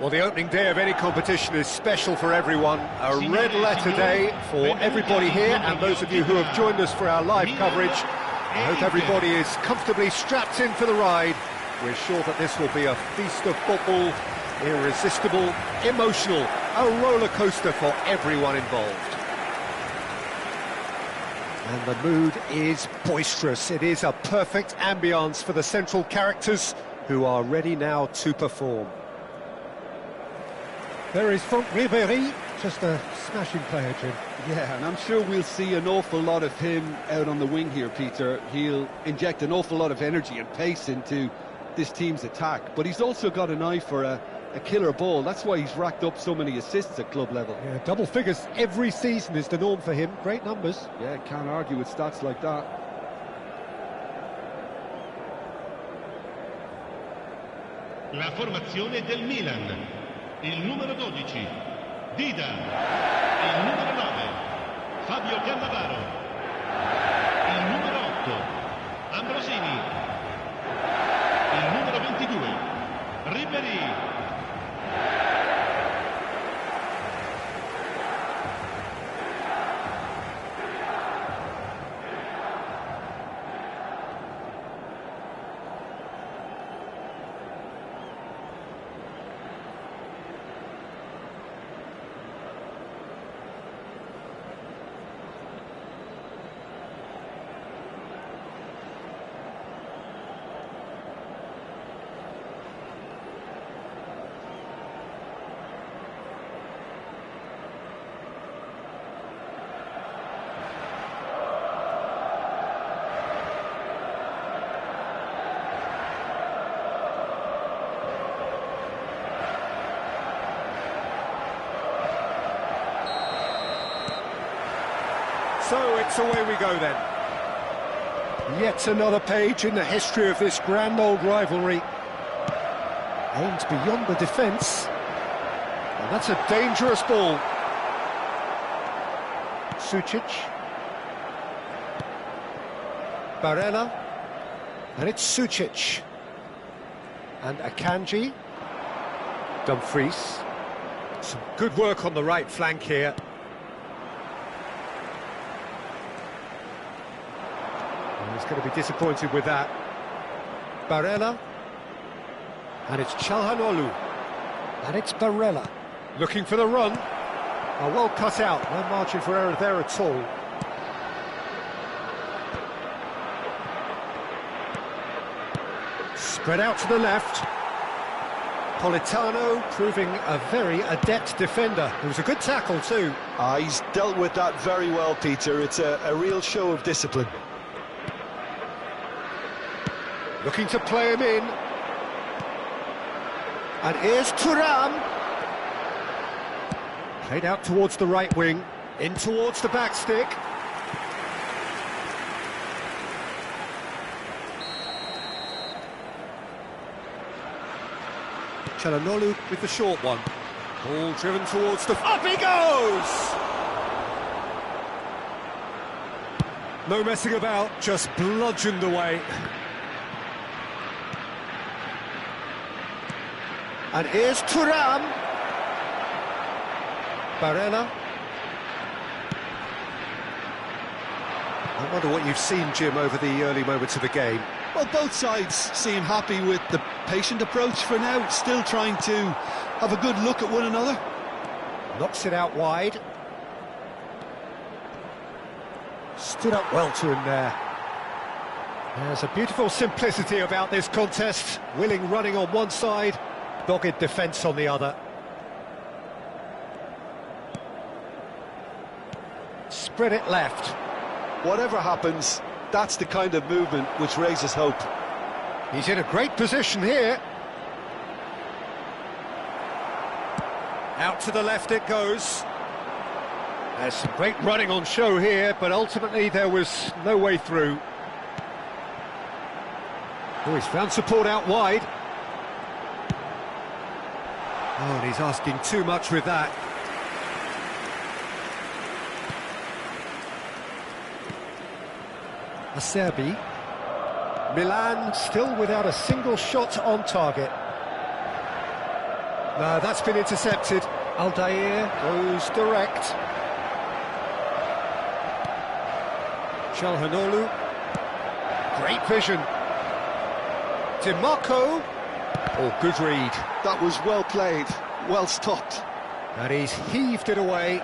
Well, the opening day of any competition is special for everyone. A red letter day for everybody here, and those of you who have joined us for our live coverage. I hope everybody is comfortably strapped in for the ride. We're sure that this will be a feast of football, irresistible, emotional, a roller coaster for everyone involved. And the mood is boisterous. It is a perfect ambience for the central characters who are ready now to perform. There is Franck Ribéry, just a smashing player, Jim. Yeah, and I'm sure we'll see an awful lot of him out on the wing here, Peter. He'll inject an awful lot of energy and pace into this team's attack, but he's also got an eye for a killer ball. That's why he's racked up so many assists at club level. Yeah, double figures every season is the norm for him. Great numbers. Yeah, can't argue with stats like that. La formazione del Milan. Il numero 12, Dida. Il numero 9, Fabio Cannavaro. Il numero 8, Ambrosini. Il numero 22, Ribéry. So it's away we go then. Yet another page in the history of this grand old rivalry. Aimed beyond the defence. And that's a dangerous ball. Sucic. Barella. And it's Sucic. And Akanji. Dumfries. Some good work on the right flank here. He's going to be disappointed with that. Barella. And it's Çalhanoğlu. And it's Barella. Looking for the run. Oh, well cut out. No margin for error there at all. Spread out to the left. Politano proving a very adept defender. It was a good tackle too. He's dealt with that very well, Peter. It's a real show of discipline. Looking to play him in. And here's Thuram. Played out towards the right wing. In towards the back stick. Çalhanoğlu with the short one. Ball driven towards the... Up he goes! No messing about, just bludgeoned away. And here's Thuram. Barella. I wonder what you've seen, Jim, over the early moments of the game. Well, both sides seem happy with the patient approach for now, still trying to have a good look at one another. Knocks it out wide. Stood up well to him there. There's a beautiful simplicity about this contest. Willing running on one side, dogged defence on the other. Spread it left. Whatever happens, that's the kind of movement which raises hope. He's in a great position here. Out to the left it goes. There's some great running on show here, but ultimately there was no way through. Oh, he's found support out wide. Oh, and he's asking too much with that. Acerbi. Milan still without a single shot on target. No, that's been intercepted. Aldair goes direct. Çalhanoğlu. Great vision. DiMarco. Oh, good read. That was well played, well stopped. And he's heaved it away.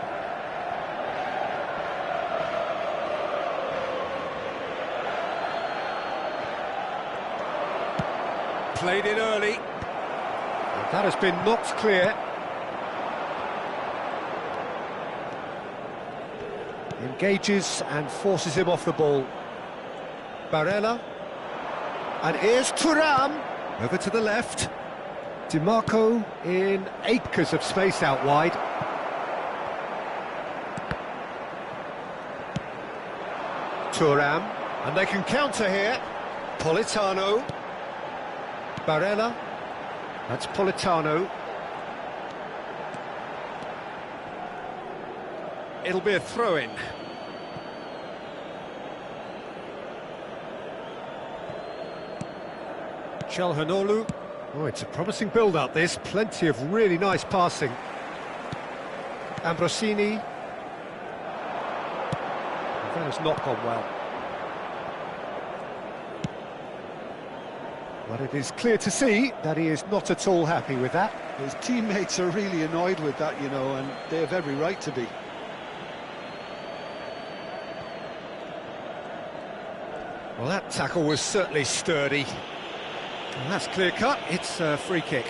Played it early. And that has been knocked clear. Engages and forces him off the ball. Barella. And here's Thuram. Over to the left. DiMarco in acres of space out wide. Thuram. And they can counter here. Politano. Barella. That's Politano. It'll be a throw-in. Çalhanoğlu. Oh, it's a promising build-up, this. Plenty of really nice passing. Ambrosini. That has not gone well. But it is clear to see that he is not at all happy with that. His teammates are really annoyed with that, you know, and they have every right to be. Well, that tackle was certainly sturdy. And that's clear-cut. It's a free kick.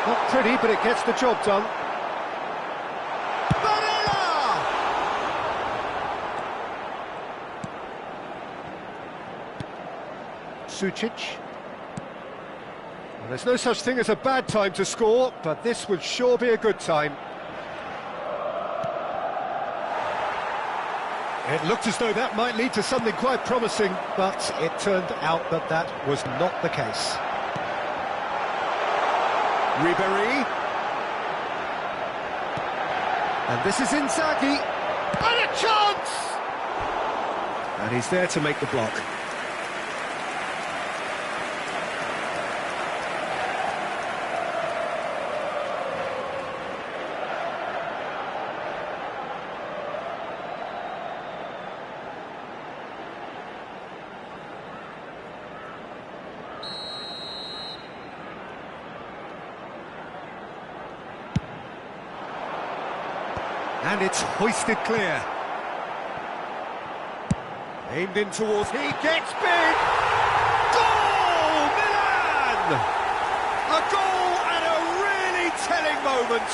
Not pretty, but it gets the job done. Barella! Sucic. Well, there's no such thing as a bad time to score, but this would sure be a good time. It looked as though that might lead to something quite promising, but it turned out that that was not the case. Ribéry. And this is Inzaghi. And a chance! And he's there to make the block. And it's hoisted clear. Aimed in towards, he gets big! Goal, Milan! A goal at a really telling moment.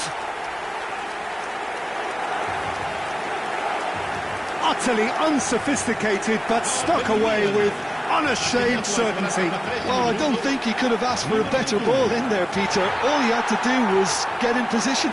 Utterly unsophisticated, but stuck away with unashamed certainty. Well, I don't think he could have asked for a better ball in there, Peter. All he had to do was get in position.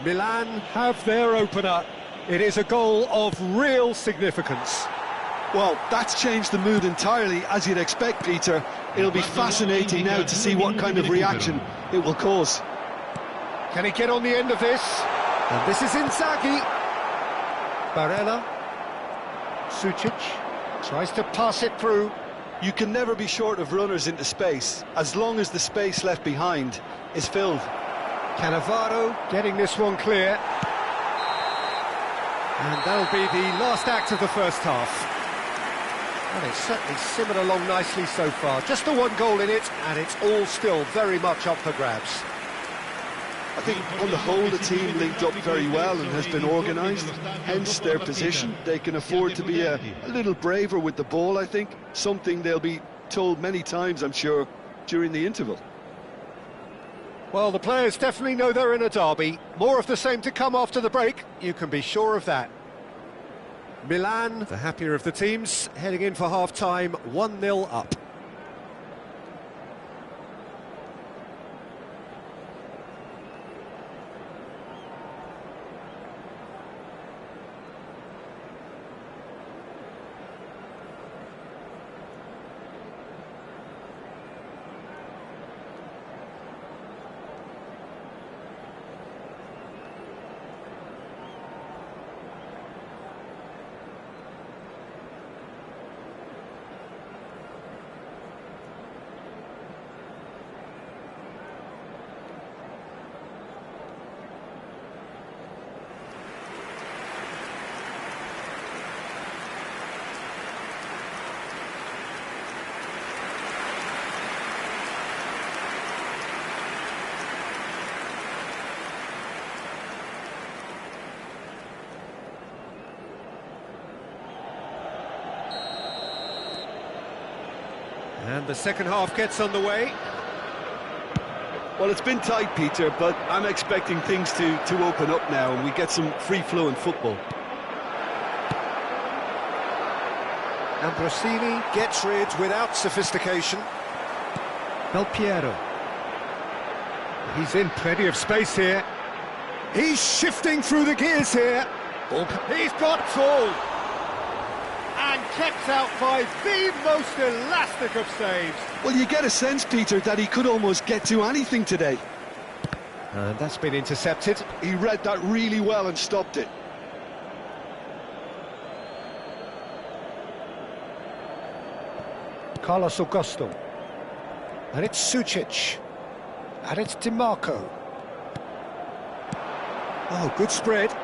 Milan have their opener. It is a goal of real significance. Well, that's changed the mood entirely, as you'd expect, Peter. It'll be fascinating now to see what kind of reaction it will cause. Can he get on the end of this? And this is Inzaghi. Barella. Sucic tries to pass it through. You can never be short of runners into space, as long as the space left behind is filled. Cannavaro getting this one clear. And that'll be the last act of the first half. And it's certainly simmered along nicely so far. Just the one goal in it, and it's all still very much up for grabs. I think on the whole the team linked up very well and has been organised, hence their position. They can afford to be a little braver with the ball, I think, something they'll be told many times, I'm sure, during the interval. Well, the players definitely know they're in a derby. More of the same to come after the break, you can be sure of that. Milan, the happier of the teams, heading in for half-time, 1-0 up. And the second half gets underway. Well, it's been tight, Peter, but I'm expecting things to open up now and we get some free-flowing football. Ambrosini gets rid without sophistication. Del Piero. He's in plenty of space here. He's shifting through the gears here. He's got full. And kept out by the most elastic of saves. Well, you get a sense, Peter, that he could almost get to anything today. And that's been intercepted. He read that really well and stopped it. Carlos Augusto. And it's Sucic. And it's DiMarco. Oh, good spread.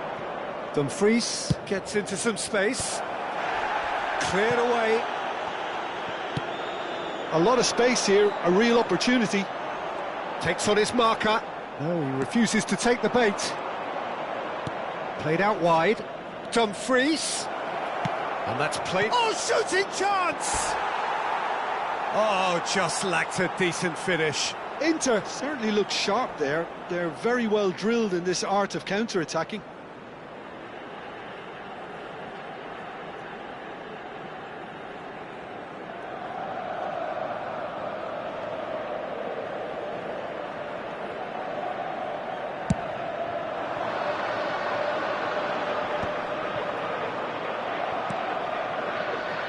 Dumfries. Gets into some space. Cleared away. A lot of space here, a real opportunity. Takes on his marker. No, he refuses to take the bait. Played out wide. Dumfries. And that's played... Oh, shooting chance! Oh, just lacked a decent finish. Inter certainly looks sharp there. They're very well drilled in this art of counter-attacking.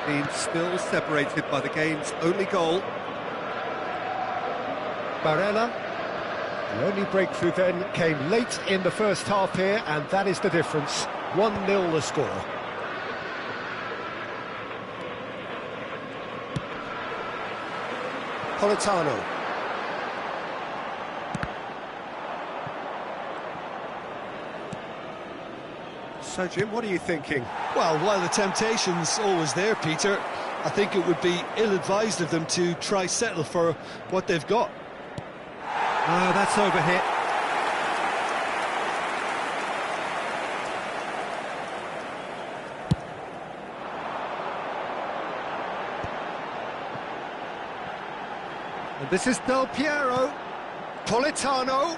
Being still separated by the game's only goal. Barella. The only breakthrough then came late in the first half here, and that is the difference. 1-0 the score. Politano. So, Jim, what are you thinking? Well, while the temptation's always there, Peter, I think it would be ill-advised of them to try settle for what they've got. Oh, that's overhit. And this is Del Piero. Politano.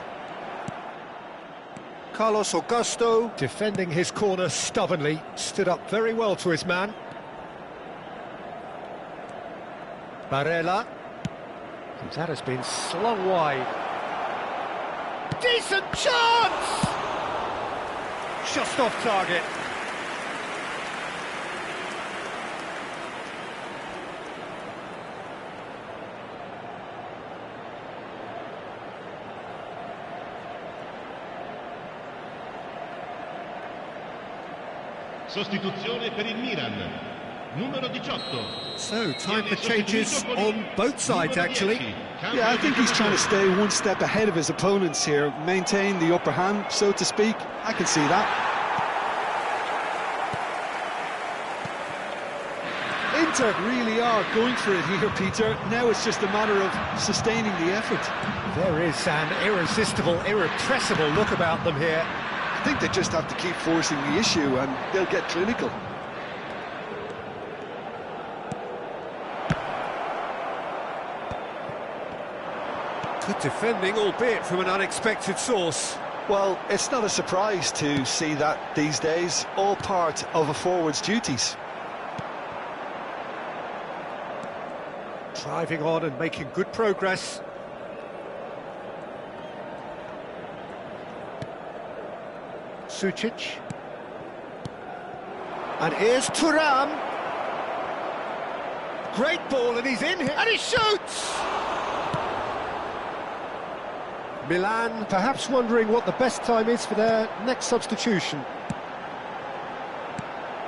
Carlos Augusto, defending his corner stubbornly, stood up very well to his man. Barella. That has been slung wide. Decent chance! Just off target. Sostituzione per il Milan, numero 18. So, time for changes on both sides, actually. Yeah, I think he's trying to stay one step ahead of his opponents here, maintain the upper hand, so to speak. I can see that. Inter really are going for it here, Peter. Now it's just a matter of sustaining the effort. There is an irresistible, irrepressible look about them here. I think they just have to keep forcing the issue and they'll get clinical. Good defending, albeit from an unexpected source. Well, it's not a surprise to see that these days, all part of a forward's duties. Driving on and making good progress. Sucic. And here's Thuram. Great ball, and he's in here, and he shoots! Milan perhaps wondering what the best time is for their next substitution.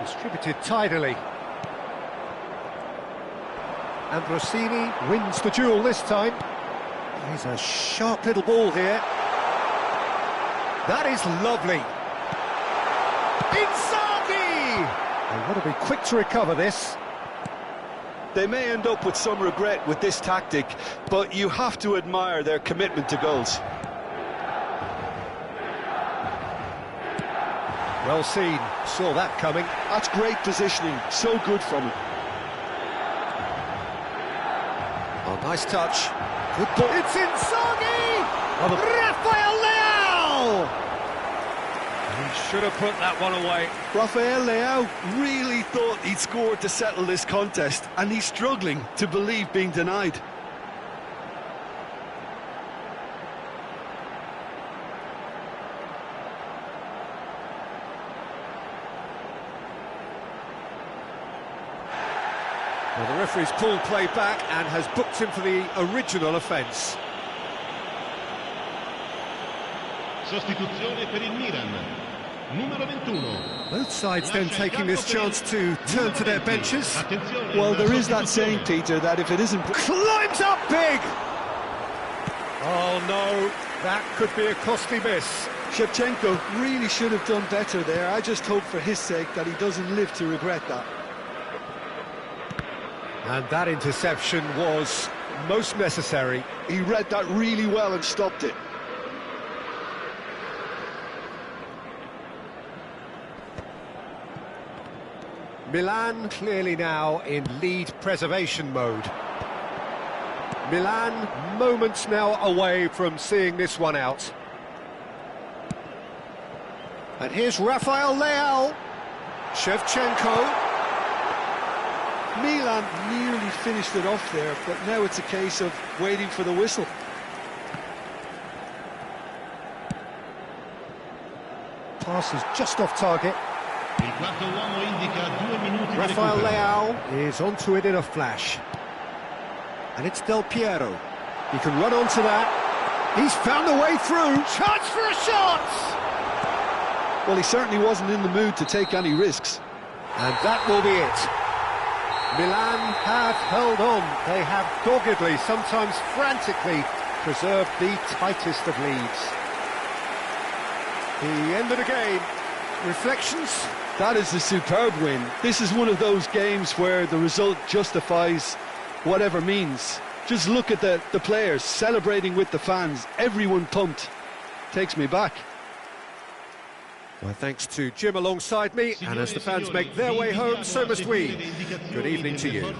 Distributed tidily. Ambrosini wins the duel this time. He's a sharp little ball here. That is lovely. Inzaghi! They want to be quick to recover this. They may end up with some regret with this tactic, but you have to admire their commitment to goals. Well seen, saw that coming. That's great positioning, so good from him. Oh, nice touch. Good ball. It's Inzaghi! Rafael Leao! He should have put that one away. Rafael Leao really thought he'd scored to settle this contest, and he's struggling to believe being denied. Well, the referee's pulled play back and has booked him for the original offence. Sostituzione per il Milan. Numero 21. Both sides then taking this chance to turn to their benches. Well, there is that saying, Peter, that if it isn't... Climbs up big! Oh no, that could be a costly miss. Shevchenko really should have done better there. I just hope for his sake that he doesn't live to regret that. And that interception was most necessary. He read that really well and stopped it. Milan clearly now in lead preservation mode. Milan moments now away from seeing this one out. And here's Rafael Leao. Shevchenko. Milan nearly finished it off there, but now it's a case of waiting for the whistle. Pass is just off target. Il quarto uomo indica 2 minuti di Rafael recupero. Leao is onto it in a flash. And it's Del Piero. He can run onto that. He's found a way through. Chance for a shot! Well, he certainly wasn't in the mood to take any risks. And that will be it. Milan have held on. They have doggedly, sometimes frantically, preserved the tightest of leads. The end of the game. Reflections? That is a superb win. This is one of those games where the result justifies whatever means. Just look at the players celebrating with the fans. Everyone pumped. Takes me back. Well, thanks to Jim alongside me, and as the fans make their way home, so must we. Good evening to you.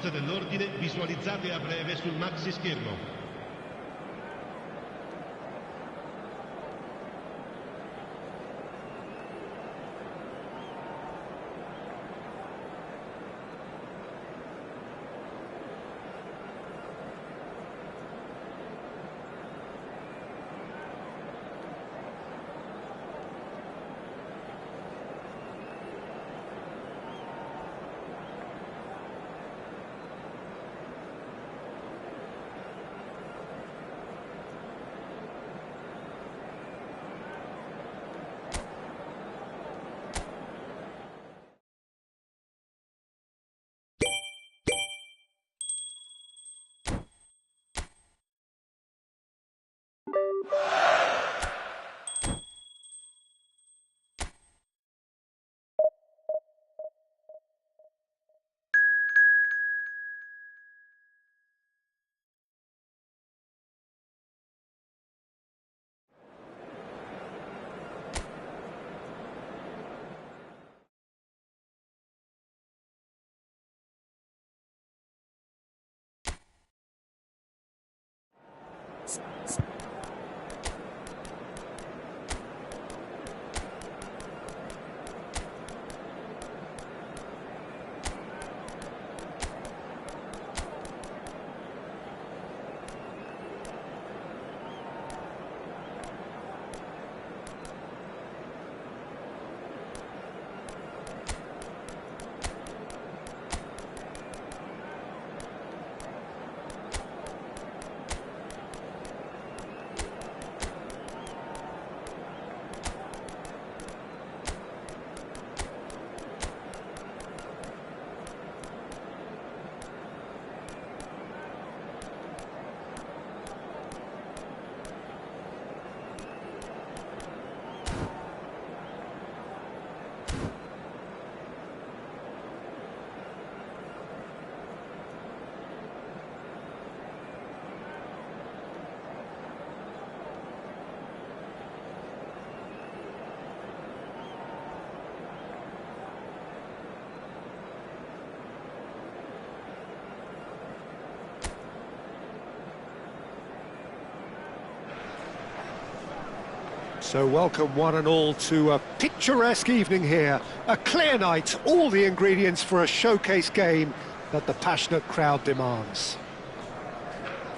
So welcome one and all to a picturesque evening here. A clear night, all the ingredients for a showcase game that the passionate crowd demands.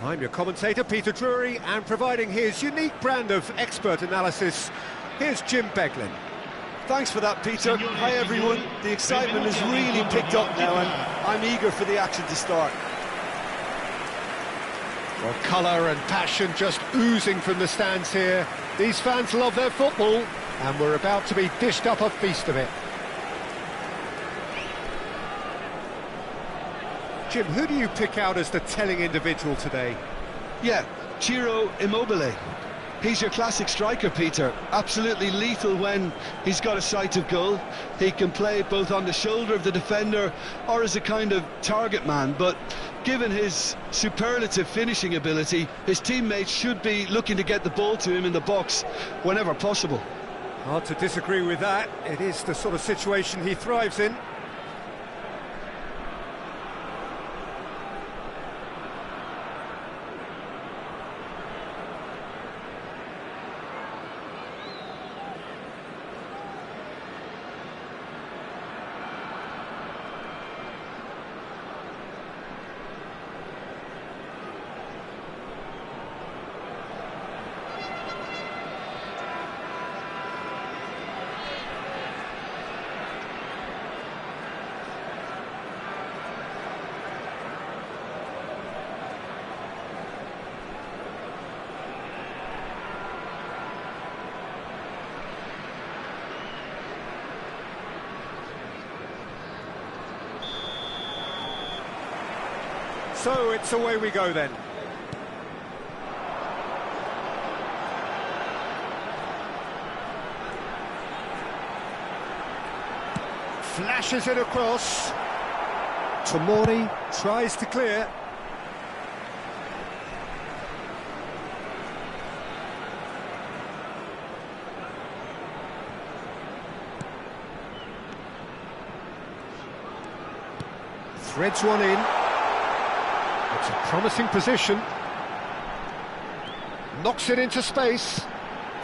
I'm your commentator, Peter Drury, and providing his unique brand of expert analysis, here's Jim Beglin. Thanks for that, Peter. Hi, everyone. The excitement has really picked up now, and I'm eager for the action to start. Well, colour and passion just oozing from the stands here. These fans love their football, and we're about to be dished up a feast of it. Jim, who do you pick out as the telling individual today? Yeah, Ciro Immobile. He's your classic striker, Peter. Absolutely lethal when he's got a sight of goal. He can play both on the shoulder of the defender or as a kind of target man, but given his superlative finishing ability, his teammates should be looking to get the ball to him in the box whenever possible. Hard to disagree with that. It is the sort of situation he thrives in. So it's away we go then. Flashes it across. Tomori tries to clear. Threads one in. It's a promising position. Knocks it into space.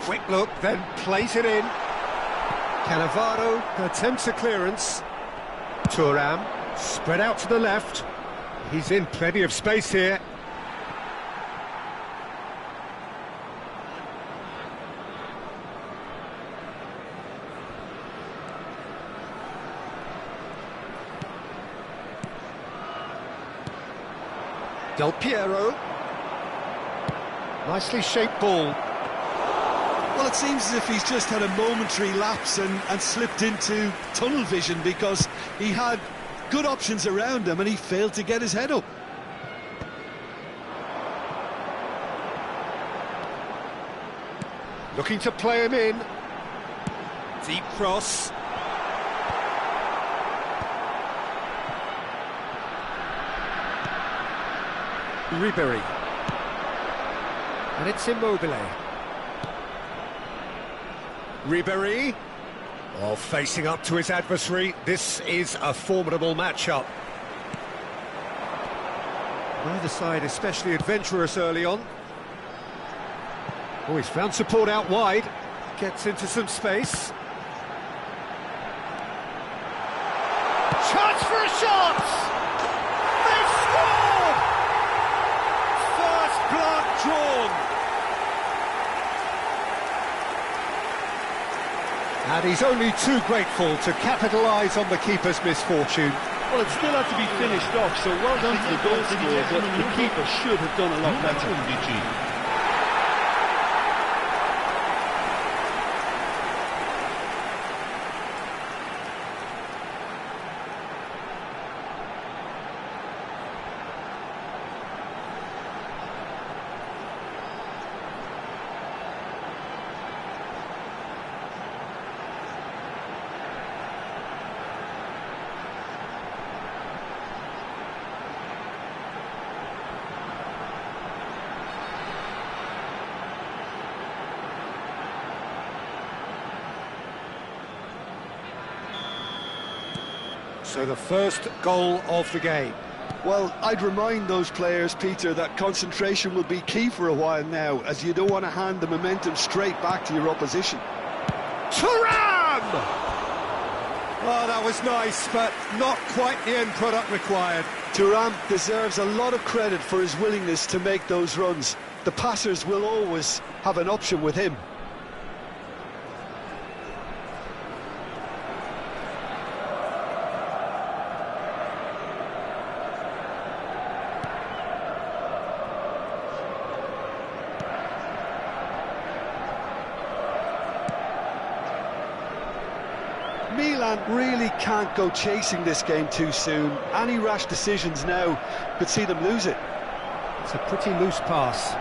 Quick look, then plays it in. Cannavaro attempts a clearance. Thuram spread out to the left. He's in plenty of space here. Del Piero. Nicely shaped ball. Well, it seems as if he's just had a momentary lapse and slipped into tunnel vision, because he had good options around him and he failed to get his head up. Looking to play him in. Deep cross. Ribery. And it's Immobile. Ribery. Oh, facing up to his adversary. This is a formidable matchup. Neither side especially adventurous early on. Oh, he's found support out wide. Gets into some space. Chance for a shot! Drawn. And he's only too grateful to capitalise on the keeper's misfortune. Well, it still had to be finished off, so well done to the goal scorer, but the keeper should have done a lot better. So the first goal of the game. Well, I'd remind those players, Peter, that concentration will be key for a while now, as you don't want to hand the momentum straight back to your opposition. Thuram! Oh, that was nice, but not quite the end product required. Thuram deserves a lot of credit for his willingness to make those runs. The passers will always have an option with him. Milan really can't go chasing this game too soon. Any rash decisions now could see them lose it. It's a pretty loose pass.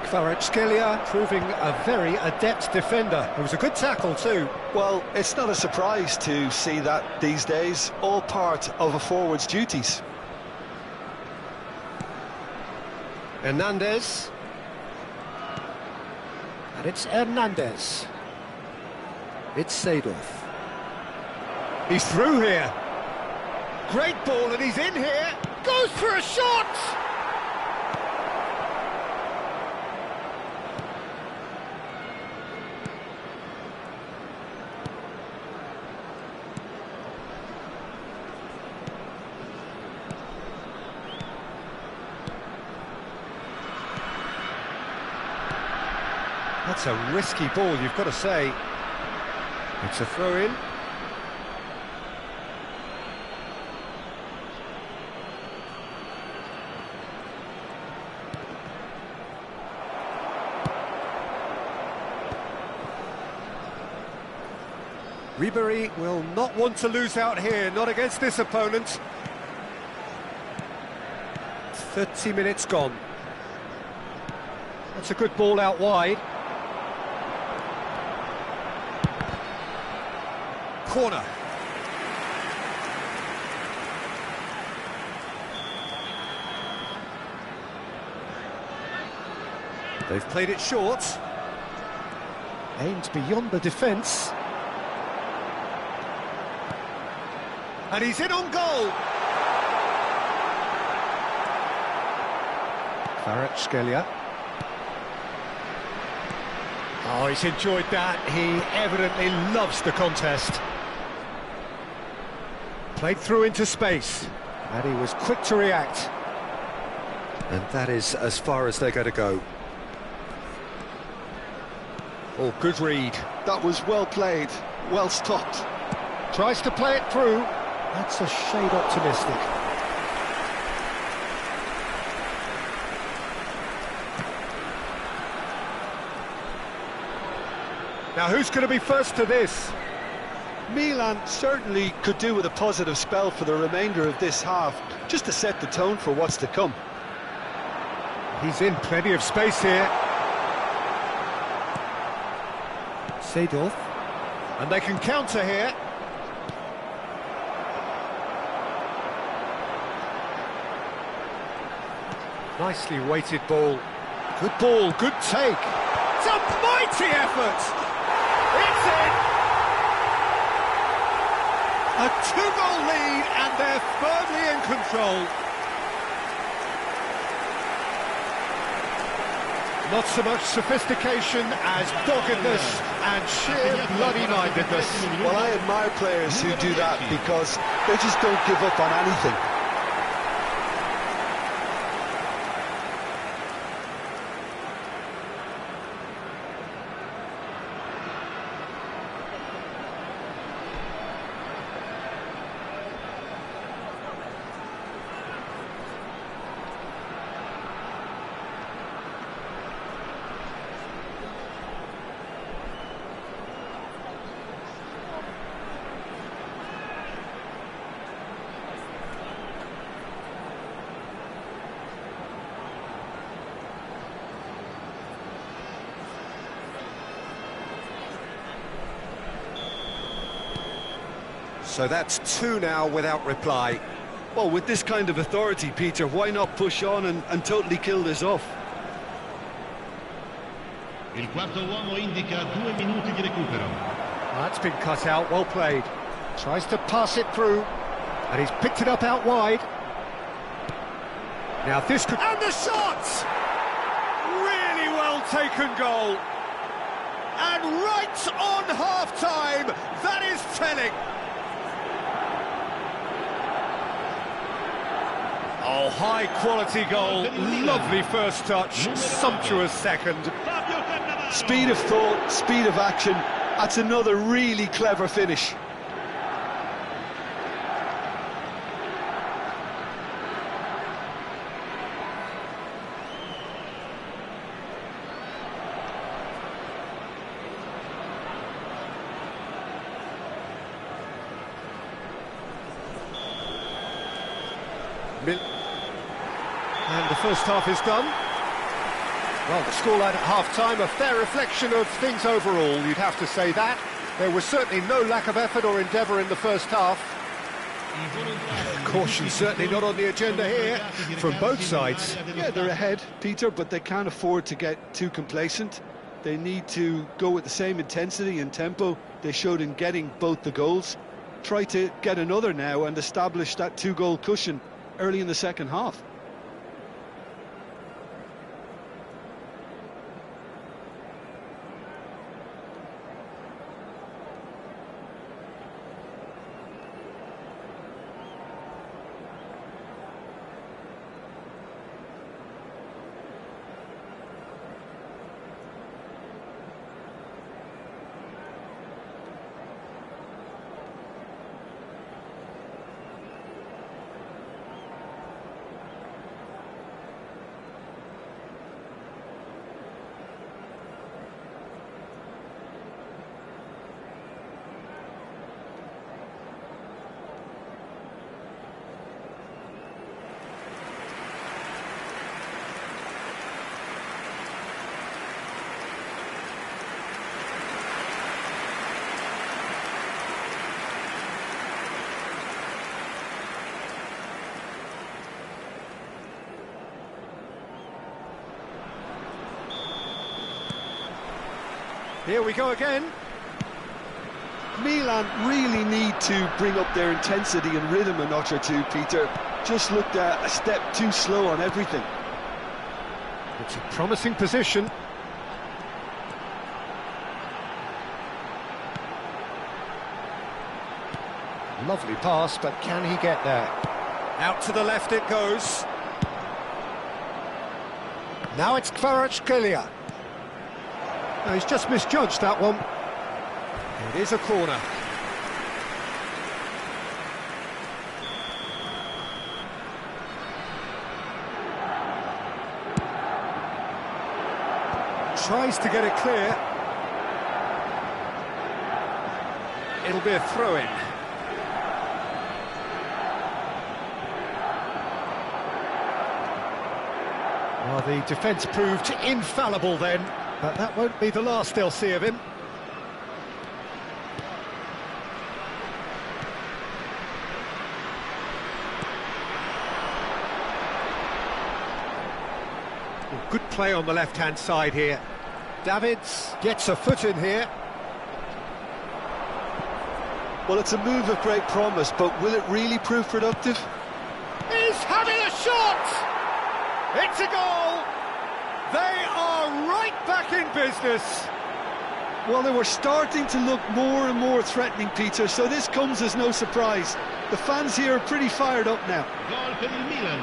Kvaratskhelia proving a very adept defender. It was a good tackle too. Well, it's not a surprise to see that these days, all part of a forward's duties. Hernandez. And it's Hernandez. It's Seedorf. He's through here. Great ball, and he's in here. Goes for a shot! That's a risky ball, you've got to say. It's a throw-in. Ribery will not want to lose out here, not against this opponent. 30 minutes gone. That's a good ball out wide. Corner. They've played it short. Aimed beyond the defence. And he's in on goal. Kvaratskhelia. Oh, he's enjoyed that. He evidently loves the contest. Played through into space. And he was quick to react. And that is as far as they're going to go. Oh, good read. That was well played, well stopped. Tries to play it through. That's a shade optimistic. Now, who's going to be first to this? Milan certainly could do with a positive spell for the remainder of this half, just to set the tone for what's to come. He's in plenty of space here. Seedorf. And they can counter here. Nicely weighted ball. Good ball, good take. It's a mighty effort. It's in. A two-goal lead, and they're firmly in control. Not so much sophistication as doggedness and sheer bloody-mindedness. Well, I admire players who do that because they just don't give up on anything. So that's two now without reply. Well, with this kind of authority, Peter, why not push on and totally kill this off? Il quarto uomo indica 2 minuti di recupero. That's been cut out, well played. Tries to pass it through, and he's picked it up out wide. Now this could... And the shot! Really well taken goal. And right on half-time, that is telling. Oh, high-quality goal, lovely first touch, sumptuous second. Speed of thought, speed of action, that's another really clever finish. And the first half is done. Well, the scoreline at half-time, a fair reflection of things overall, you'd have to say that. There was certainly no lack of effort or endeavour in the first half. Caution certainly not on the agenda here from both sides. Yeah, they're ahead, Peter, but they can't afford to get too complacent. They need to go with the same intensity and tempo they showed in getting both the goals. Try to get another now and establish that two-goal cushion early in the second half. Here we go again. Milan really need to bring up their intensity and rhythm a notch or two, Peter. Just looked a step too slow on everything. It's a promising position. Lovely pass, but can he get there? Out to the left it goes. Now it's Kvaratskhelia. No, he's just misjudged that one. It is a corner. Tries to get it clear. It'll be a throw-in. Well, the defence proved infallible then, but that won't be the last they'll see of him. Good play on the left-hand side here. Davids gets a foot in here. Well, it's a move of great promise, but will it really prove productive? He's having a shot! It's a goal! They are right back in business. Well, they were starting to look more and more threatening, Peter, so this comes as no surprise. The fans here are pretty fired up now. Gol per il Milan.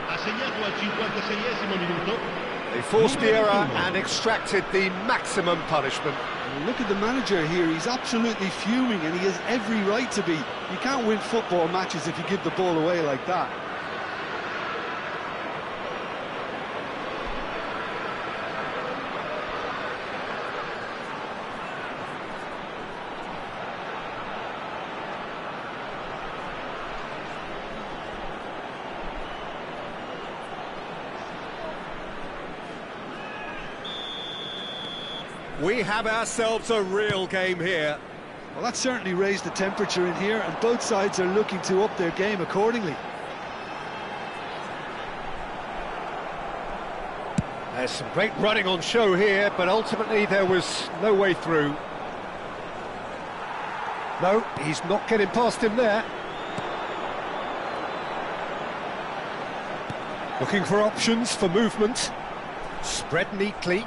Ha segnato al 56esimo minuto. They forced the error and extracted the maximum punishment. And look at the manager here, he's absolutely fuming and he has every right to be. You can't win football matches if you give the ball away like that. We have ourselves a real game here. Well, that certainly raised the temperature in here, and both sides are looking to up their game accordingly. There's some great running on show here, but ultimately there was no way through. No, he's not getting past him there. Looking for options for movement. Spread neatly.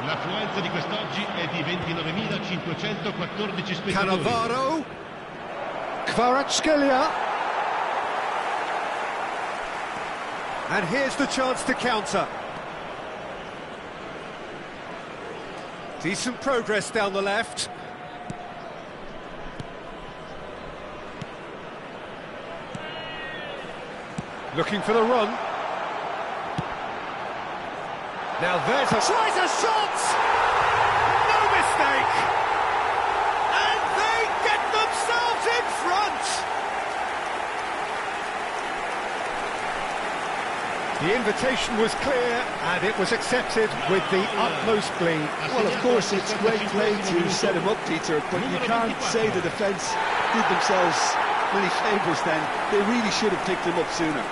L'affluenza di quest'oggi è di 29.514 spettatori. Cannavaro. Kvaratskhelia. And here's the chance to counter. Decent progress down the left. Looking for the run. Now there's a... Tries a shot! No mistake! And they get themselves in front! The invitation was clear and it was accepted with the utmost glee. Well, of course, it's great play to set him up, Peter, but you can't say the defence did themselves many favours then. They really should have picked him up sooner.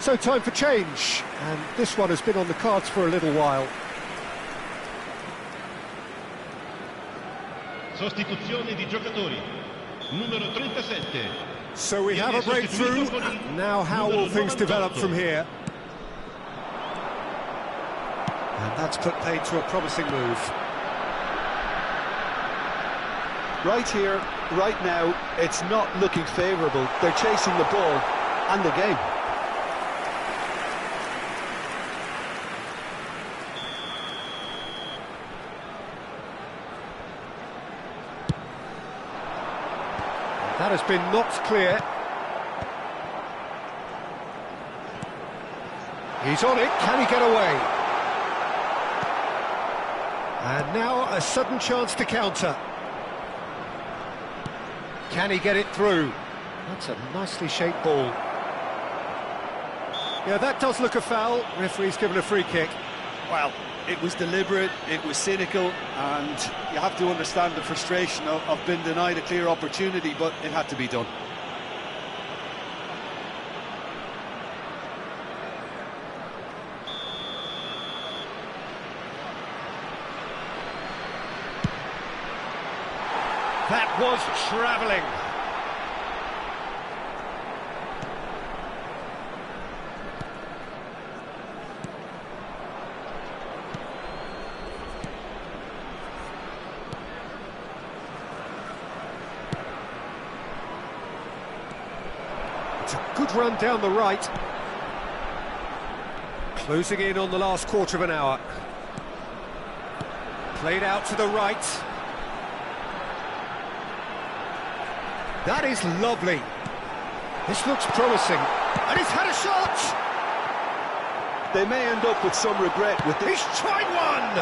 So time for change, and this one has been on the cards for a little while. Sostituzione di giocatori. Numero 37. So we have a breakthrough. Now how will things develop from here? And that's put paid to a promising move. Right here, right now, it's not looking favourable. They're chasing the ball and the game. That has been knocked clear. He's on it, can he get away? And now a sudden chance to counter. Can he get it through? That's a nicely shaped ball. Yeah, that does look a foul. Referee's given a free kick. Well, it was deliberate, it was cynical, and you have to understand the frustration of being denied a clear opportunity, but it had to be done. That was travelling. It's a good run down the right. Closing in on the last quarter of an hour. Played out to the right. That is lovely. This looks promising. And he's had a shot! They may end up with some regret with this. He's tried one!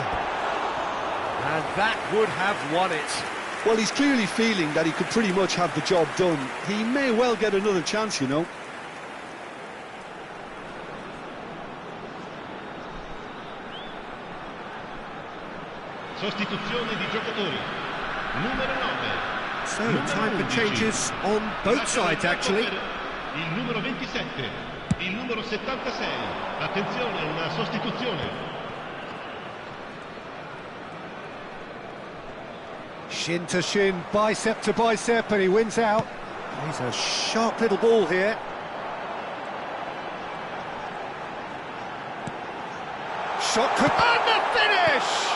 And that would have won it. Well, he's clearly feeling that he could pretty much have the job done. He may well get another chance, you know. Sostituzione di giocatori. Numero 9. So, time for changes on both sides, actually. Il numero 27, il numero 76. Attenzione, una sostituzione. Shin to shin, bicep to bicep, and he wins out. He's a sharp little ball here. Shot could... And the finish!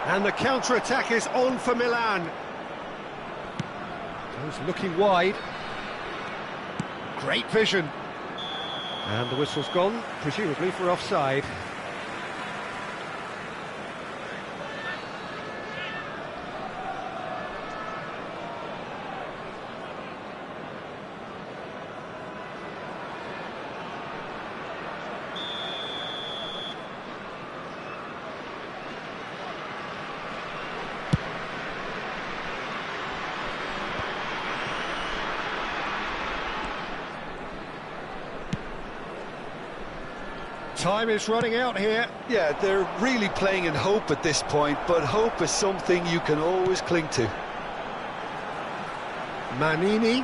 And the counter-attack is on for Milan. Goes looking wide. Great vision. And the whistle's gone, presumably for offside. Time is running out here. Yeah, they're really playing in hope at this point, but hope is something you can always cling to. Manini.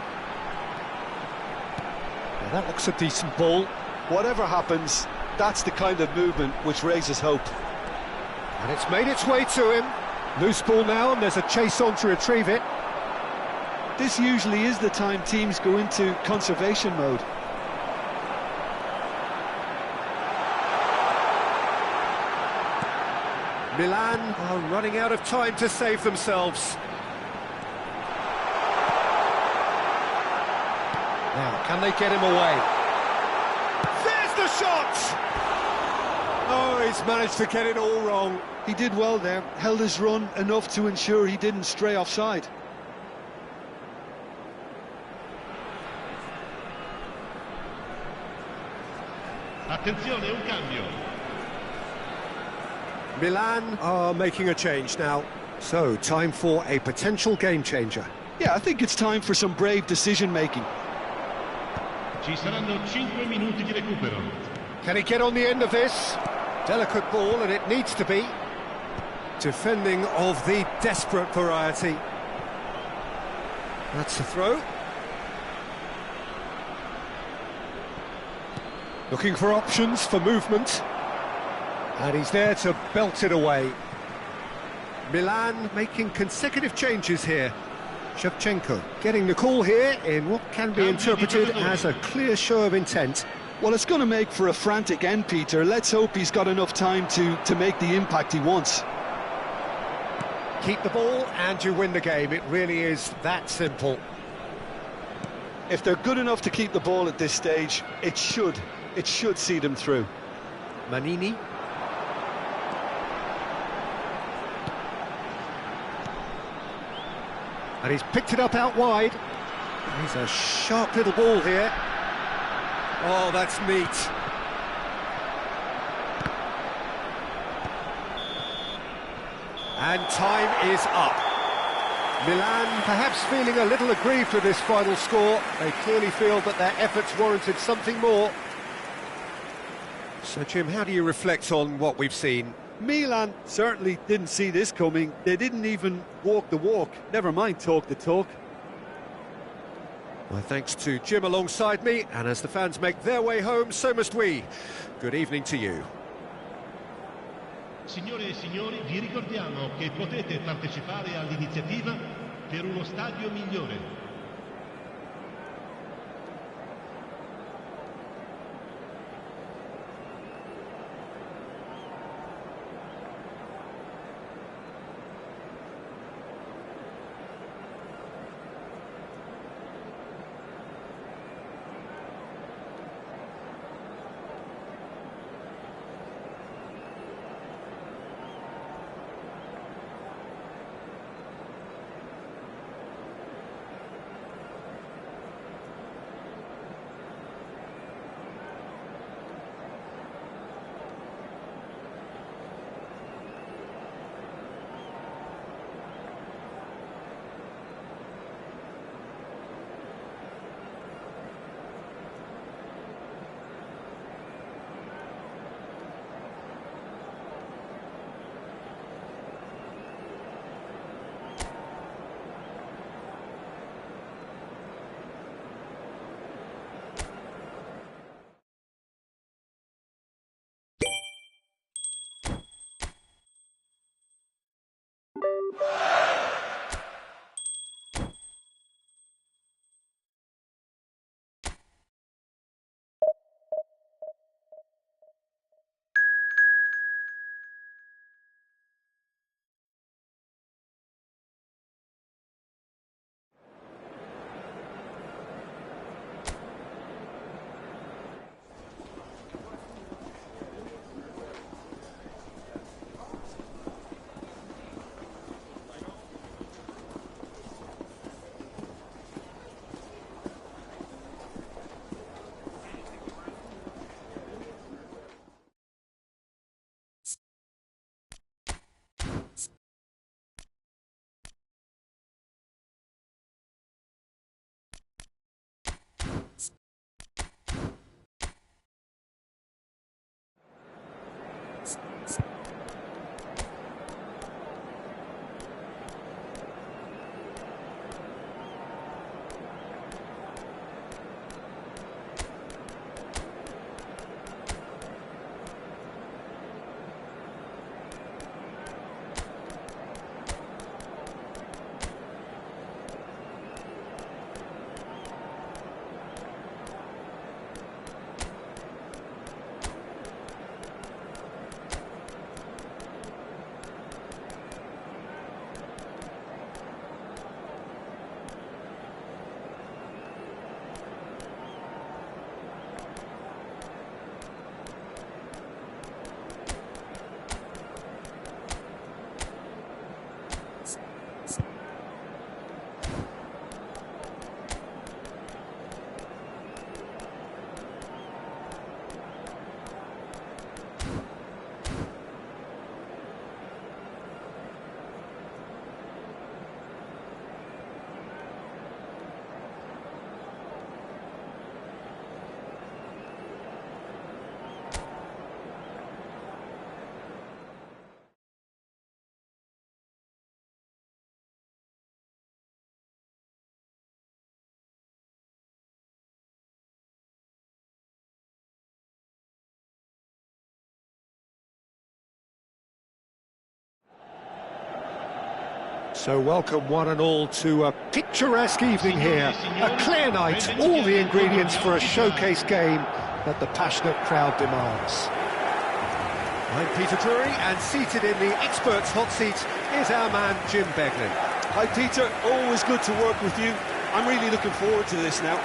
Well, that looks a decent ball. Whatever happens, that's the kind of movement which raises hope. And it's made its way to him. Loose ball now, and there's a chase on to retrieve it. This usually is the time teams go into conservation mode. Milan are running out of time to save themselves. Now, can they get him away? There's the shot! Oh, he's managed to get it all wrong. He did well there, held his run enough to ensure he didn't stray offside. Attenzione, un cambio. Milan are making a change now. So, time for a potential game changer. Yeah, I think it's time for some brave decision-making. Ci saranno 5 minuti di recupero. Can he get on the end of this? Delicate ball, and it needs to be. Defending of the desperate variety. That's a throw. Looking for options for movement. And he's there to belt it away. Milan making consecutive changes here. Shevchenko getting the call here in what can be interpreted as a clear show of intent. Well, it's going to make for a frantic end, Peter. Let's hope he's got enough time to make the impact he wants. Keep the ball and you win the game. It really is that simple. If they're good enough to keep the ball at this stage, it should see them through. Manini. And he's picked it up out wide. He's a sharp little ball here. Oh, that's neat. And time is up. Milan perhaps feeling a little aggrieved with this final score. They clearly feel that their efforts warranted something more. So, Jim, how do you reflect on what we've seen? Milan certainly didn't see this coming. They didn't even walk the walk, never mind talk the talk. My thanks to Jim alongside me, and as the fans make their way home, so must we. Good evening to you. Signore e signori, vi ricordiamo che potete partecipare all'iniziativa per uno stadio migliore. So welcome one and all to a picturesque evening here, a clear night, all the ingredients for a showcase game that the passionate crowd demands. I'm Peter Drury, and seated in the experts' hot seat is our man Jim Beglin. Hi Peter, always good to work with you. I'm really looking forward to this now.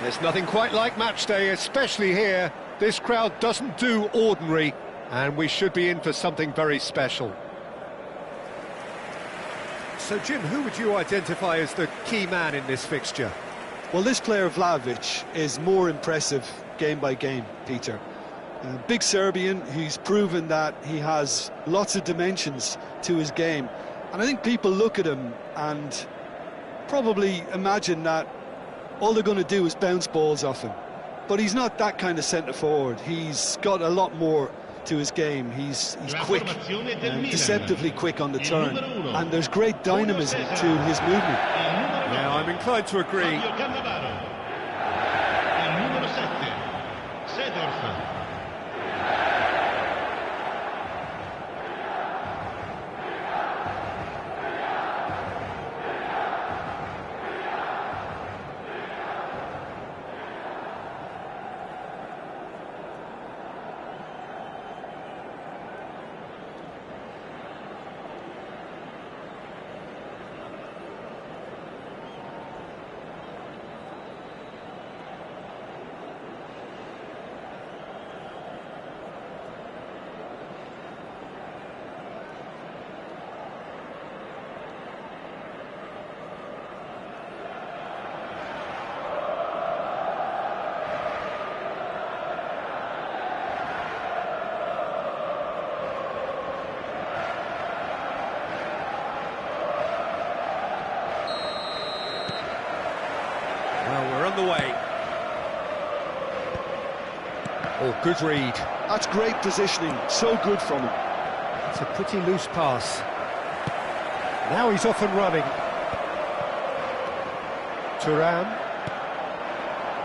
There's nothing quite like match day, especially here. This crowd doesn't do ordinary, and we should be in for something very special. So, Jim, who would you identify as the key man in this fixture? Well, this player, Vlahovic, is more impressive game by game, Peter. Big Serbian, he's proven that he has lots of dimensions to his game. And I think people look at him and probably imagine that all they're going to do is bounce balls off him. But he's not that kind of centre-forward. He's got a lot more to his game. He's quick, deceptively quick on the turn, and there's great dynamism to his movement. Yeah, I'm inclined to agree. Well, we're on the way. Oh, good read. That's great positioning, so good from him. It's a pretty loose pass. Now he's off and running. Thuram.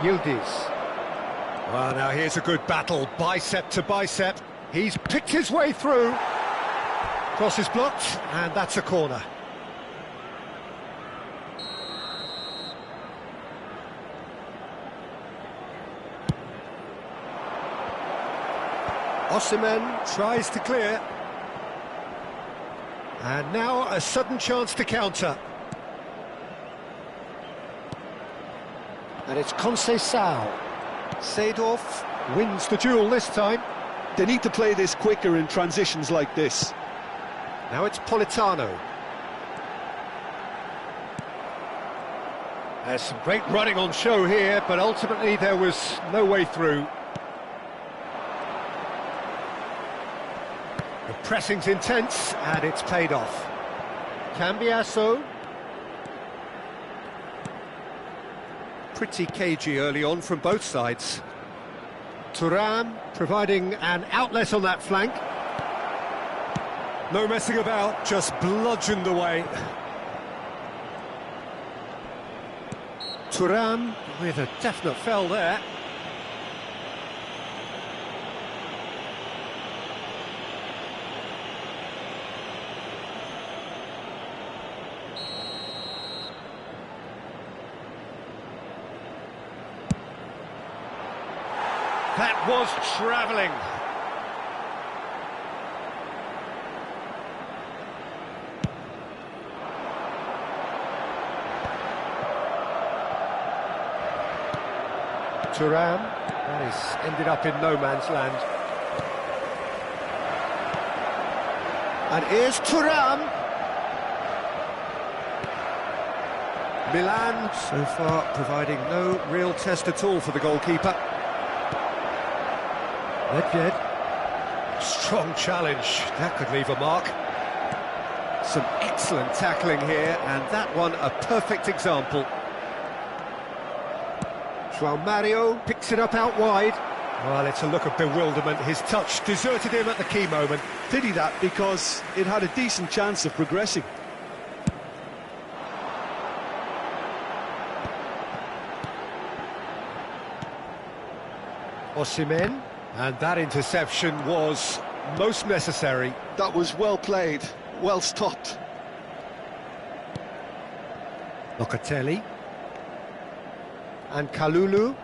Yildiz. Well, now here's a good battle, bicep to bicep. He's picked his way through. Cross is blocked, and that's a corner. Osimhen tries to clear. And now a sudden chance to counter. And it's Conceição. Seedorf wins the duel this time. They need to play this quicker in transitions like this. Now it's Politano. There's some great running on show here, but ultimately there was no way through. The pressing's intense, and it's paid off. Cambiasso. Pretty cagey early on from both sides. Thuram providing an outlet on that flank. No messing about, just bludgeoned away. Thuram with a definite fell there. That was travelling. Thuram, that is ended up in no man's land. And here's Thuram. Milan so far providing no real test at all for the goalkeeper. Nedved, strong challenge, that could leave a mark. Some excellent tackling here, and that one a perfect example. João Mario picks it up out wide. Well, it's a look of bewilderment. His touch deserted him at the key moment. Pity that, because it had a decent chance of progressing. Osimhen, and that interception was most necessary. That was well played. well stopped. Locatelli. And Kalulu.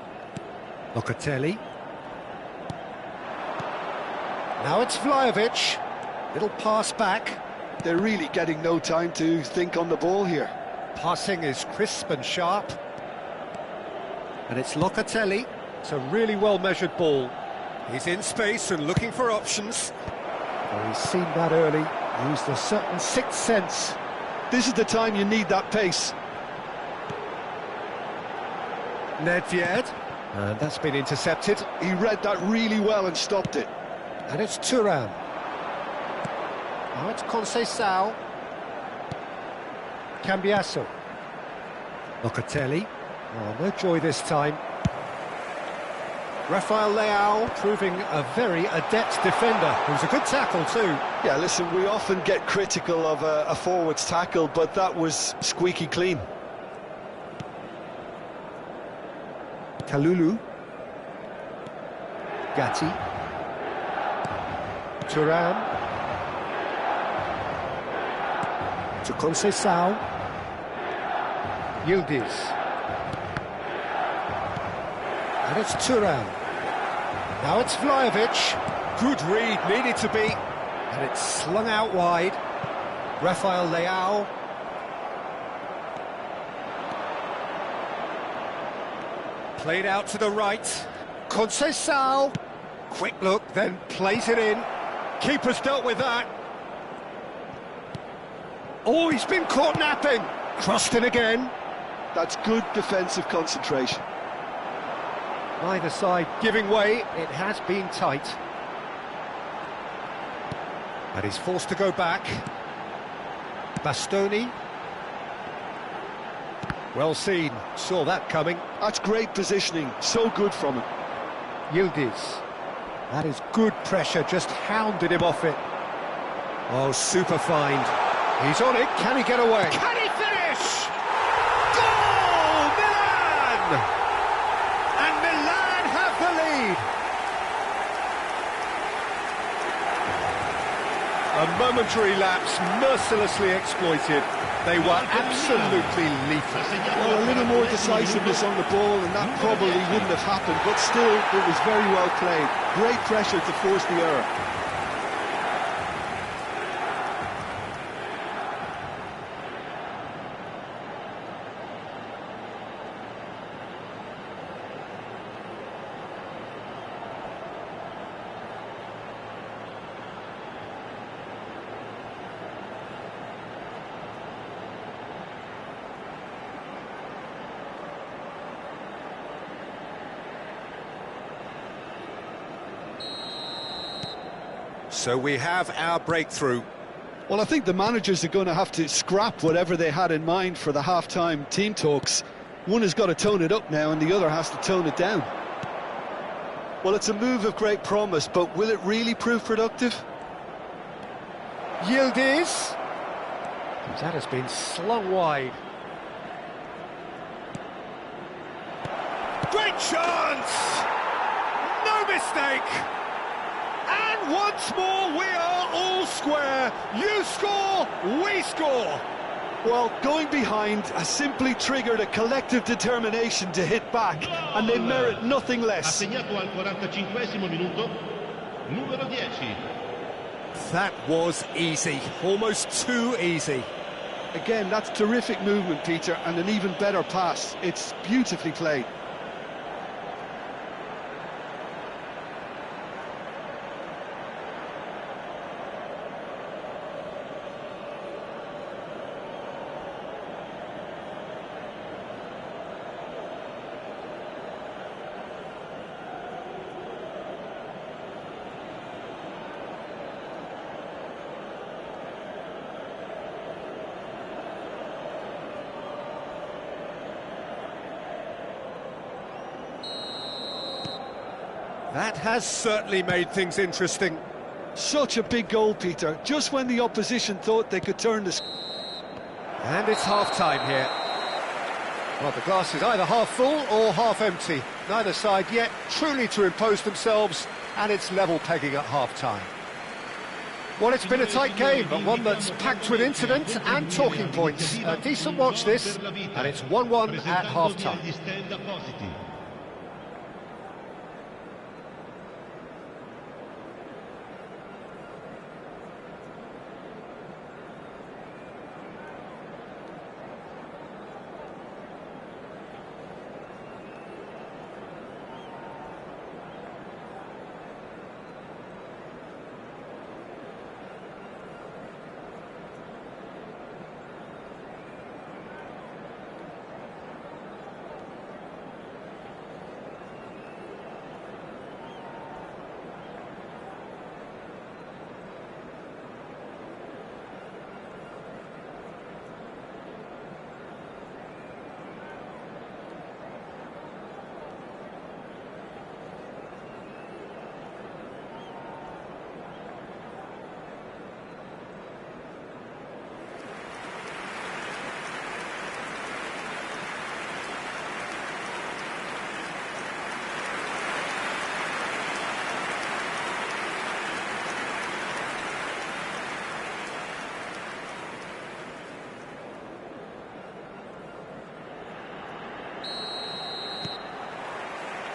Locatelli. Now it's Vlahovic. Little pass back. They're really getting no time to think on the ball here. Passing is crisp and sharp. And it's Locatelli. It's a really well-measured ball. He's in space and looking for options. Well, he's seen that early. Used a certain sixth sense. This is the time you need that pace. Nedved. And that's been intercepted. He read that really well and stopped it. And it's Thuram. Now it's Conceição. Cambiasso. Locatelli. Oh, no joy this time. Rafael Leao proving a very adept defender. It was a good tackle too. Yeah, listen, we often get critical of a forward's tackle, but that was squeaky clean. Kalulu. Gatti. Thuram. To Conceição. Yildiz. And it's Thuram. Now it's Vlahovic. Good read, needed to be. And it's slung out wide. Rafael Leao. Played out to the right. Conceição. Quick look, then plays it in. Keeper's dealt with that. Oh, he's been caught napping. Crossed in again. That's good defensive concentration. Neither side giving way. It has been tight. And he's forced to go back. Bastoni. Well seen. Saw that coming. That's great positioning. So good from him. Yildiz. That is good pressure. Just hounded him off it. Oh, super find. He's on it. Can he get away? Can he finish? Goal! Milan! And Milan have the lead. A momentary lapse, mercilessly exploited. They were absolutely lethal. Well, a little more decisiveness on the ball, and that probably wouldn't have happened, but still, it was very well played. Great pressure to force the error. So we have our breakthrough. Well, I think the managers are going to have to scrap whatever they had in mind for the half-time team talks. One has got to tone it up now and the other has to tone it down. Well, it's a move of great promise, but will it really prove productive? Yildiz. That has been slung wide. Great chance! No mistake! And once more we are all square. You score, we score. Well, going behind has simply triggered a collective determination to hit back, and they merit nothing less. Assegnato al 45esimo minuto, numero 10. That was easy, almost too easy. Again, that's terrific movement, Peter, and an even better pass. It's beautifully played. That has certainly made things interesting. Such a big goal, Peter, just when the opposition thought they could turn this. And it's half-time here. Well, the glass is either half full or half empty. Neither side yet truly to impose themselves, and it's level pegging at half-time. Well, it's been a tight game, but one that's packed with incident and talking points. A decent watch this, and it's 1-1 at half-time.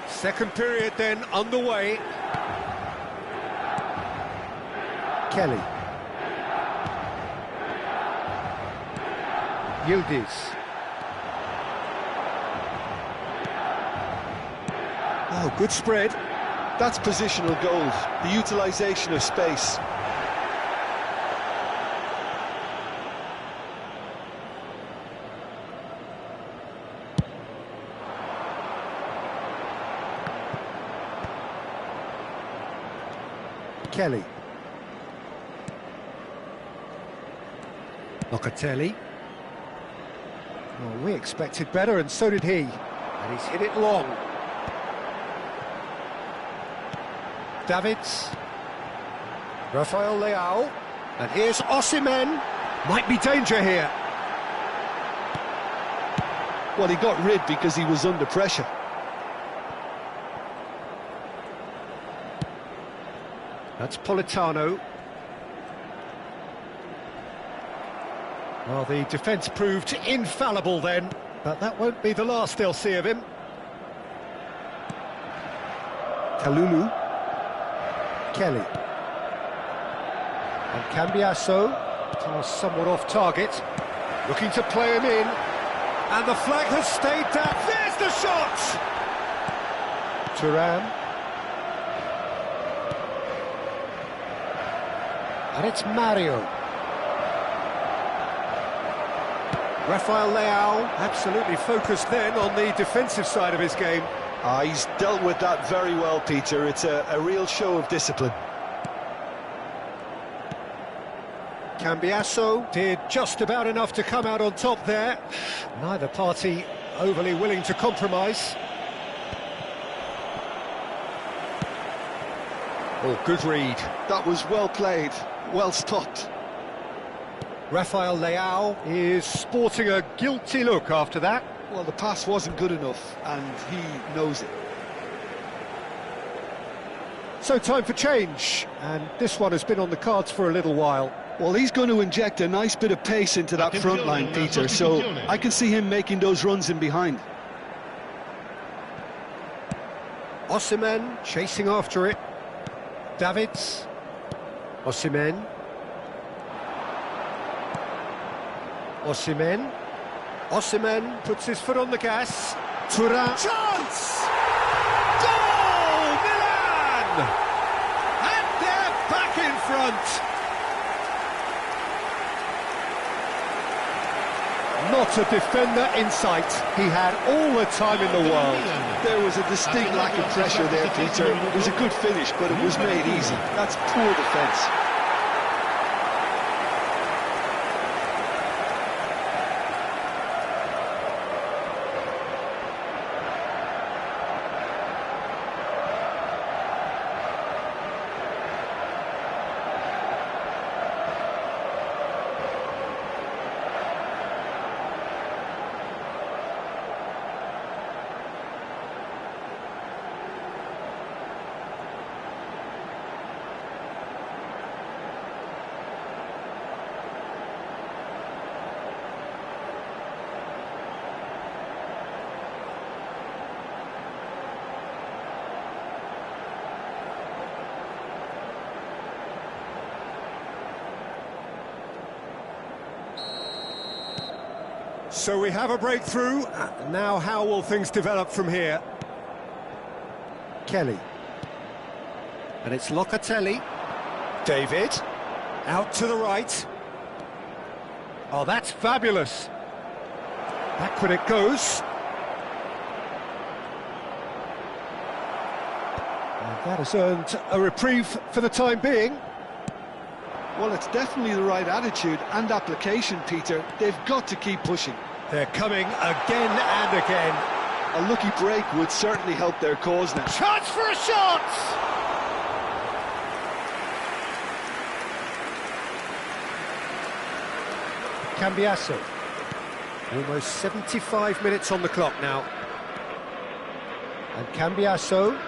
Second period then underway. Kelly. Yildiz. Oh, good spread. That's positional goals, the utilisation of space. Kelly. Locatelli. Well, we expected better, and so did he. And he's hit it long. Davids. Rafael Leao. And here's Osimhen. Might be danger here. Well, he got rid because he was under pressure. That's Politano. Well, the defence proved infallible then, but that won't be the last they'll see of him. Kalulu. Kelly. And Cambiasso. Somewhat off target. Looking to play him in. And the flag has stayed down. There's the shot! Thuram. And it's Mario. Rafael Leao, absolutely focused then on the defensive side of his game. He's dealt with that very well, Peter. It's a real show of discipline. Cambiasso did just about enough to come out on top there. Neither party overly willing to compromise. Oh, good read. That was well played, well stopped. Rafael Leao is sporting a guilty look after that. Well, the pass wasn't good enough, and he knows it. So time for change, and this one has been on the cards for a little while. Well, he's going to inject a nice bit of pace into that front line, Peter, so I can see him making those runs in behind. Osimhen chasing after it. Davids. Osimhen. Osimhen. Osimhen puts his foot on the gas. Thuram. Chance! Goal! Milan! And they're back in front. Not a defender in sight. He had all the time in the world. There was a distinct lack of pressure there, Peter. It was a good finish, but it was made easy. That's poor defence. So we have a breakthrough. Now how will things develop from here? Kelly. And it's Locatelli. David. Out to the right. Oh, that's fabulous. Backward it goes. And that has earned a reprieve for the time being. Well, it's definitely the right attitude and application, Peter. They've got to keep pushing. They're coming again and again. A lucky break would certainly help their cause now. Chance for a shot! Cambiasso. Almost 75 minutes on the clock now. And Cambiasso.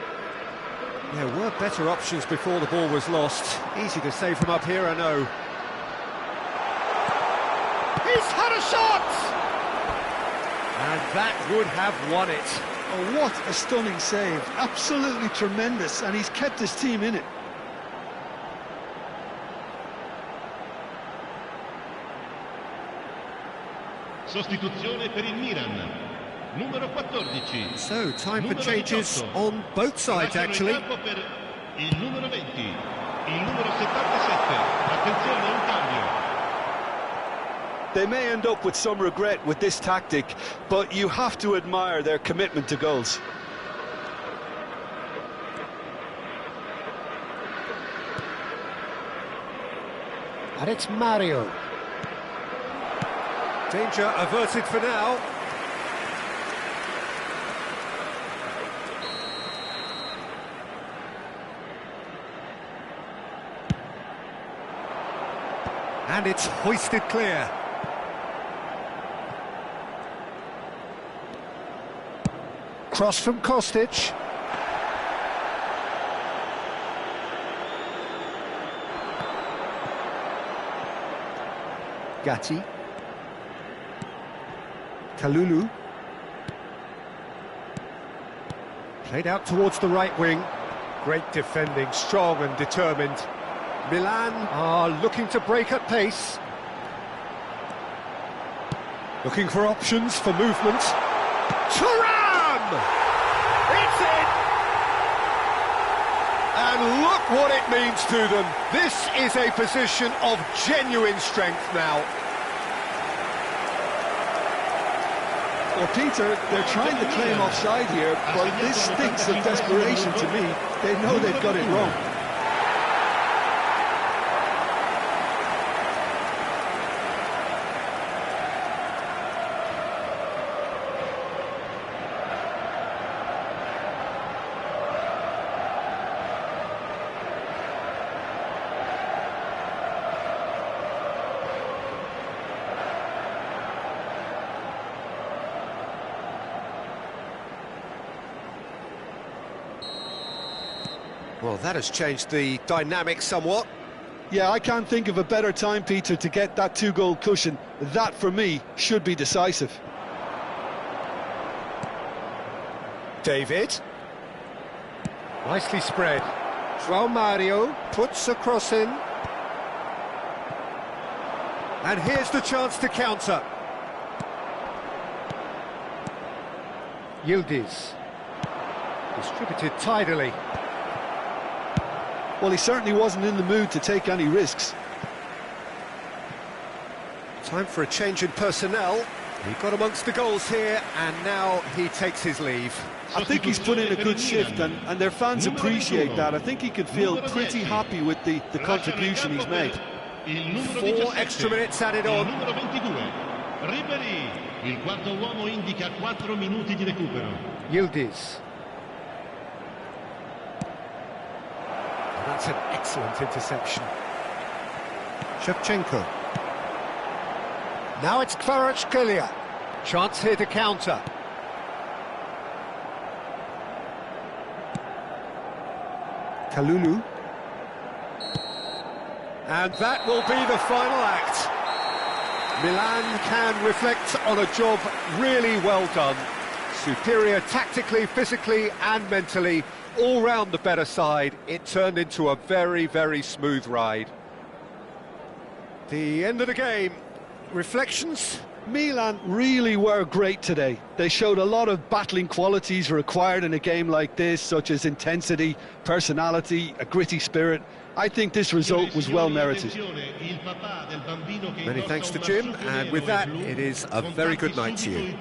There were better options before the ball was lost. Easy to save from up here, I know. He's had a shot! And that would have won it. Oh, what a stunning save. Absolutely tremendous, and he's kept his team in it. Sostituzione per il Milan. Numero 14. So, time for Numero changes 18. on both sides, actually. Il numero 20, il numero 77. Attenzione, un cambio. They may end up with some regret with this tactic, but you have to admire their commitment to goals. And it's Mario. Danger averted for now. And it's hoisted clear. Cross from Kostic. Gatti. Kalulu. Played out towards the right wing. Great defending, strong and determined. Milan are looking to break at pace. Looking for options for movement. Thuram! It's in! And look what it means to them. This is a position of genuine strength now. Well, Peter, they're trying to claim offside here, but this stinks of desperation to me. They know they've got it wrong. Well, that has changed the dynamic somewhat. Yeah, I can't think of a better time, Peter, to get that two-goal cushion. That, for me, should be decisive. David. Nicely spread. João Mario puts a cross in. And here's the chance to counter. Yildiz. Distributed tidily. Well, he certainly wasn't in the mood to take any risks. Time for a change in personnel. He got amongst the goals here, and now he takes his leave. I think he's put in a good shift, and their fans appreciate that. I think he can feel pretty happy with the contribution he's made. 4 extra minutes added on. Numero 22. Ribery. Il quarto uomo indica 4 minuti di recupero. Yildiz. That's an excellent interception. Shevchenko. Now it's Kvaratskhelia. Chance here to counter. Kalulu. And that will be the final act. Milan can reflect on a job really well done. Superior tactically, physically and mentally. All round the better side. It turned into a very, very smooth ride. The end of the game. Reflections? Milan really were great today. They showed a lot of battling qualities required in a game like this, such as intensity, personality, a gritty spirit. I think this result was well merited. Many thanks to Jim, and with that, it is a very good night to you.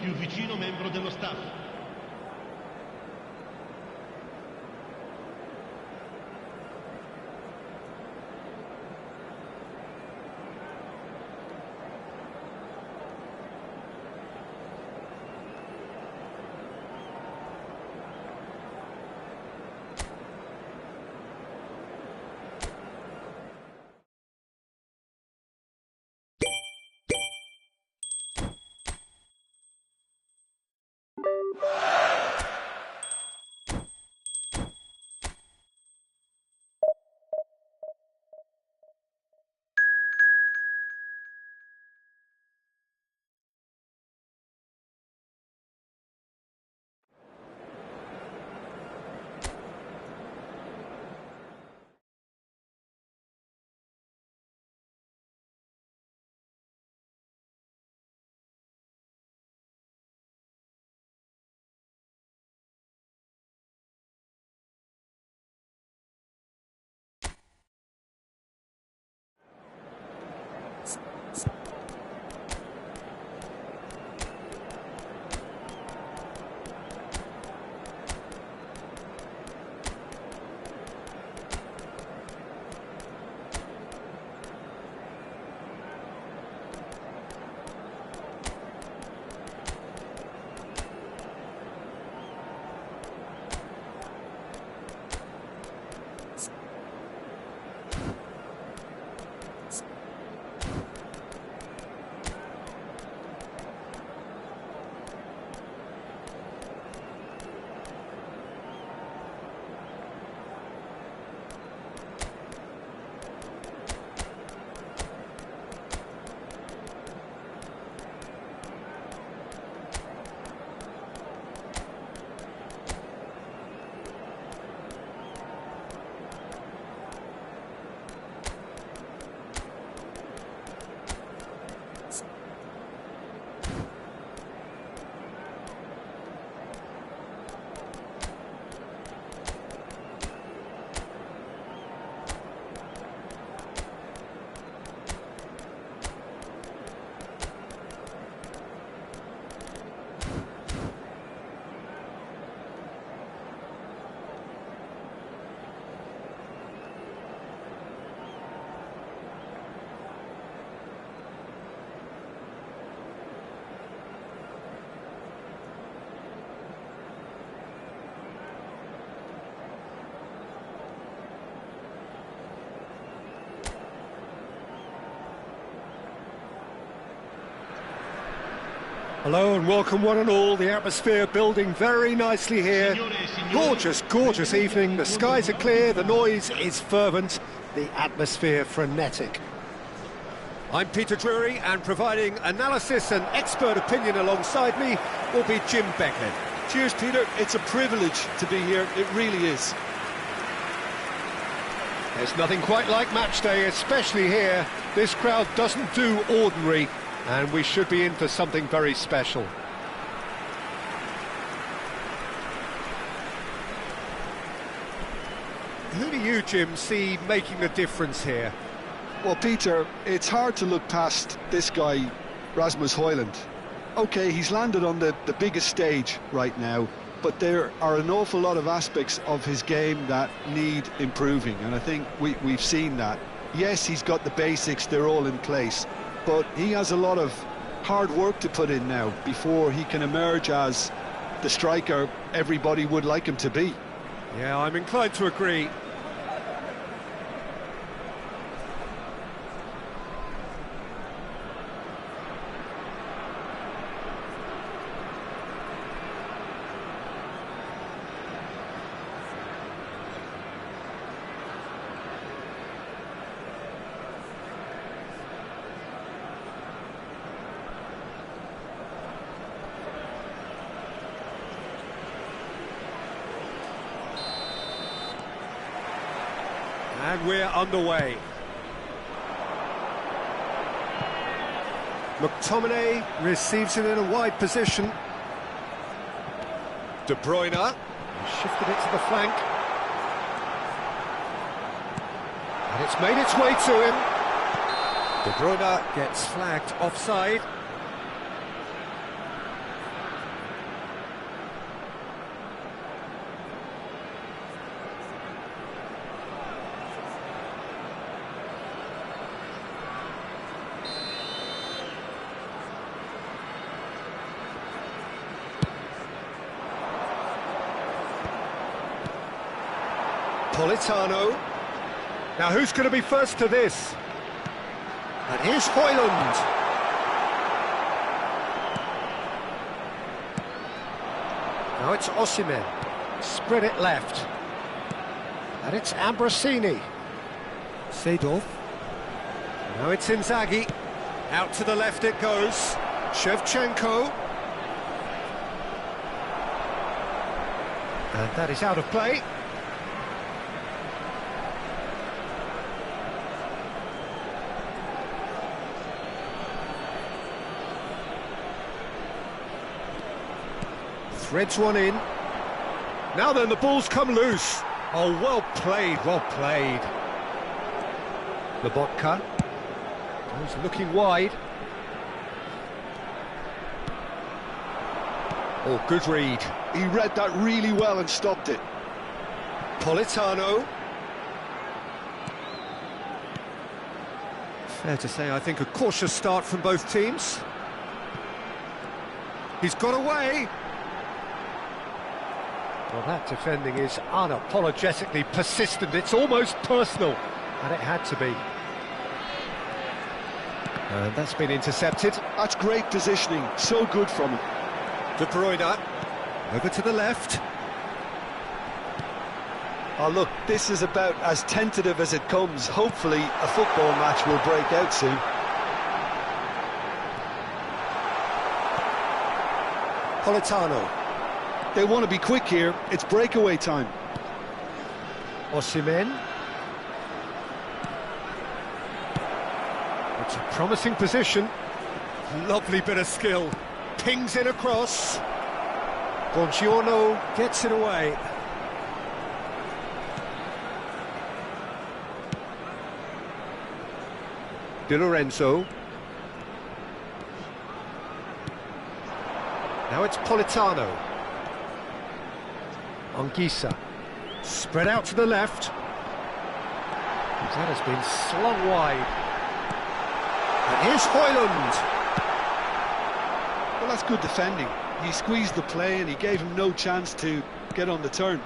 Hello and welcome one and all. The atmosphere building very nicely here. Gorgeous, gorgeous evening. The skies are clear, the noise is fervent, the atmosphere frenetic. I'm Peter Drury, and providing analysis and expert opinion alongside me will be Jim Becklin. Cheers, Peter. It's a privilege to be here. It really is. There's nothing quite like match day, especially here. This crowd doesn't do ordinary, and we should be in for something very special. Who do you, Jim, see making the difference here? Well, Peter, it's hard to look past this guy, Rasmus Højlund. OK, he's landed on the biggest stage right now, but there are an awful lot of aspects of his game that need improving, and I think we've seen that. Yes, he's got the basics, they're all in place, but he has a lot of hard work to put in now before he can emerge as the striker everybody would like him to be. Yeah, I'm inclined to agree. And we're underway. McTominay receives it in a wide position. De Bruyne shifted it to the flank. And it's made its way to him. De Bruyne gets flagged offside. Politano. Now who's going to be first to this? And here's Højlund. Now it's Osimhen. Spread it left. And it's Ambrosini. Seedorf. Now it's Inzaghi. Out to the left it goes. Shevchenko. And that is out of play. Threads one in. Now then, the ball's come loose. Oh, well played, well played. Lobotka. He's looking wide. Oh, good read. He read that really well and stopped it. Politano. Fair to say, I think a cautious start from both teams. He's got away. Well, that defending is unapologetically persistent. It's almost personal, and it had to be. And that's been intercepted. That's great positioning, so good from him. De Bruyne, over to the left. Oh, look, this is about as tentative as it comes. Hopefully, a football match will break out soon. Politano. They want to be quick here. It's breakaway time. Osimhen. It's a promising position. Lovely bit of skill. Pings it across. Buongiorno gets it away. Di Lorenzo. Now it's Politano. Anguissa. Spread out to the left. That has been slung wide. And here's Højlund. Well, that's good defending. He squeezed the play and he gave him no chance to get on the turn.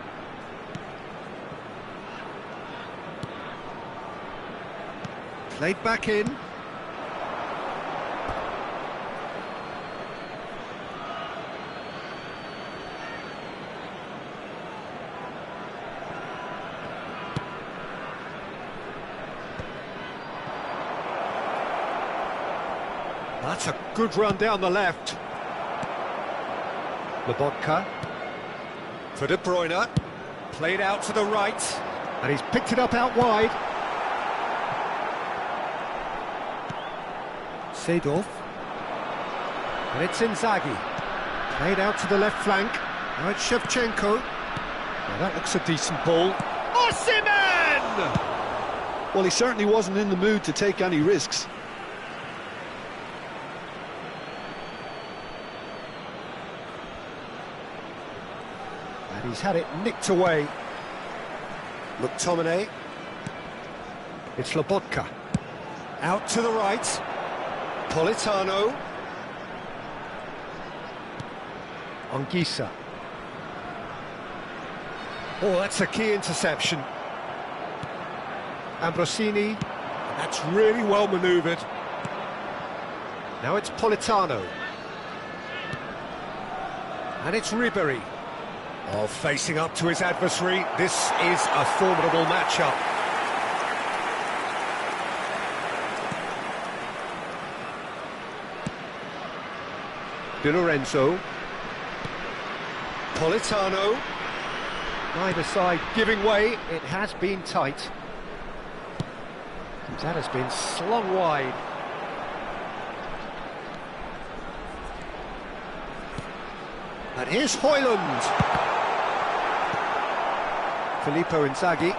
Played back in. That's a good run down the left. Lobotka. For De Bruyne. Played out to the right. And he's picked it up out wide. Seedorf. And it's Inzaghi. Played out to the left flank. Now it's Shevchenko. Now that looks a decent ball. Osimhen! Well, he certainly wasn't in the mood to take any risks. And he's had it nicked away. McTominay. It's Lobotka. Out to the right. Politano. Anguissa. Oh, that's a key interception. Ambrosini. That's really well manoeuvred. Now it's Politano. And it's Ribery. Oh, facing up to his adversary. This is a formidable matchup. Di Lorenzo. Politano. Neither side giving way. It has been tight. That has been slung wide. And here's Højlund. Filippo Inzaghi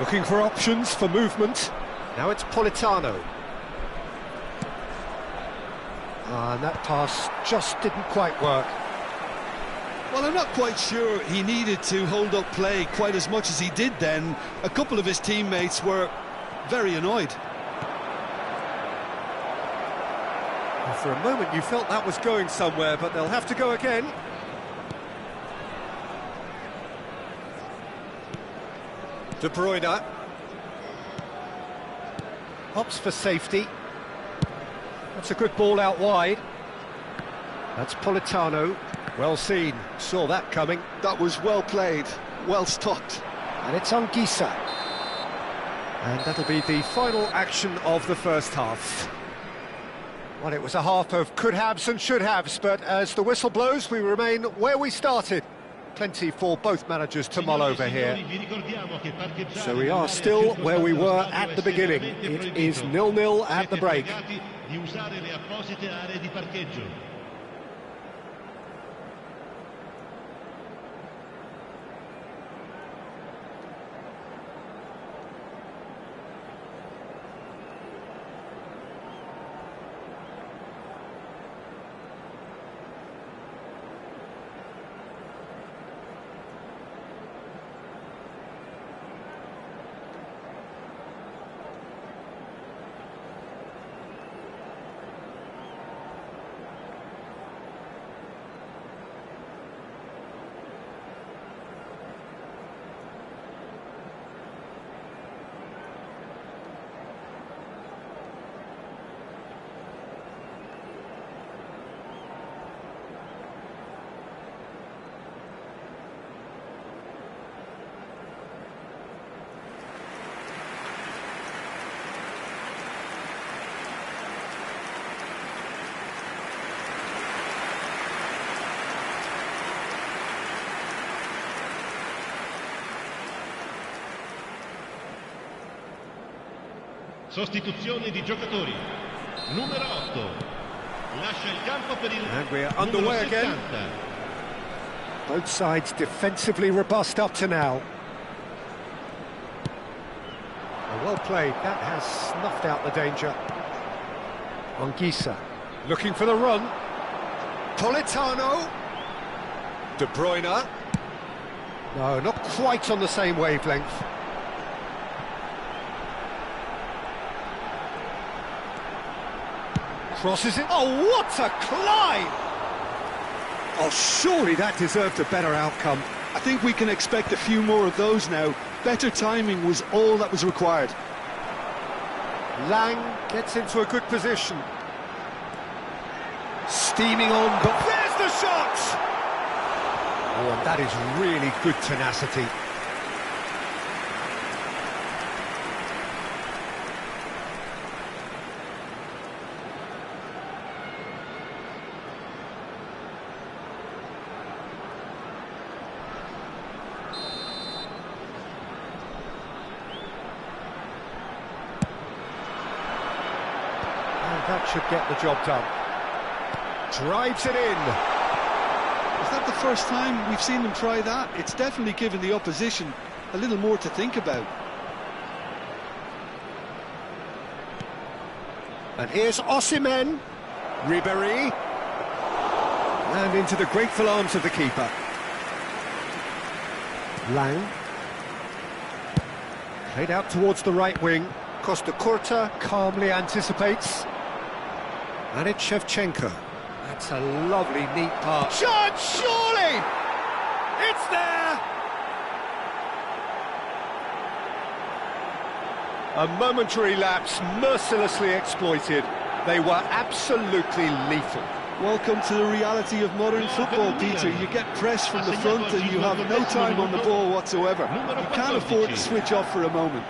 looking for options for movement. Now it's Politano. And that pass just didn't quite work. Well, I'm not quite sure he needed to hold up play quite as much as he did then. A couple of his teammates were very annoyed. Well, for a moment you felt that was going somewhere, but they'll have to go again. De Bruyne. Opts for safety. That's a good ball out wide. That's Politano. Well seen, saw that coming. That was well played, well stopped. And it's Anguissa. And that'll be the final action of the first half. Well, it was a half of could-haves and should-haves, but as the whistle blows, we remain where we started. Plenty for both managers to mull over here. So we are still where we were at the beginning. It is 0-0 at the break. Sostituzione di giocatori. Numero 8. Lascia il campo per il And we're underway again. Both sides defensively robust up to now. Well played, that has snuffed out the danger. Anguissa looking for the run. Politano. De Bruyne. No, not quite on the same wavelength. Crosses it. Oh, what a climb! Oh, surely that deserved a better outcome. I think we can expect a few more of those now. Better timing was all that was required. Lang gets into a good position. Steaming on, but there's the shot! Oh, and that is really good tenacity. That should get the job done. Drives it in. Is that the first time we've seen them try that? It's definitely given the opposition a little more to think about. And here's Osimhen. Ribéry. And into the grateful arms of the keeper. Lang. Played out towards the right wing. Costa Curta calmly anticipates. And it's Shevchenko. That's a lovely, neat pass. Shot, surely! It's there! A momentary lapse, mercilessly exploited. They were absolutely lethal. Welcome to the reality of modern football, Peter. You get pressed from the front and you have no time on the ball whatsoever. You can't afford to switch off for a moment.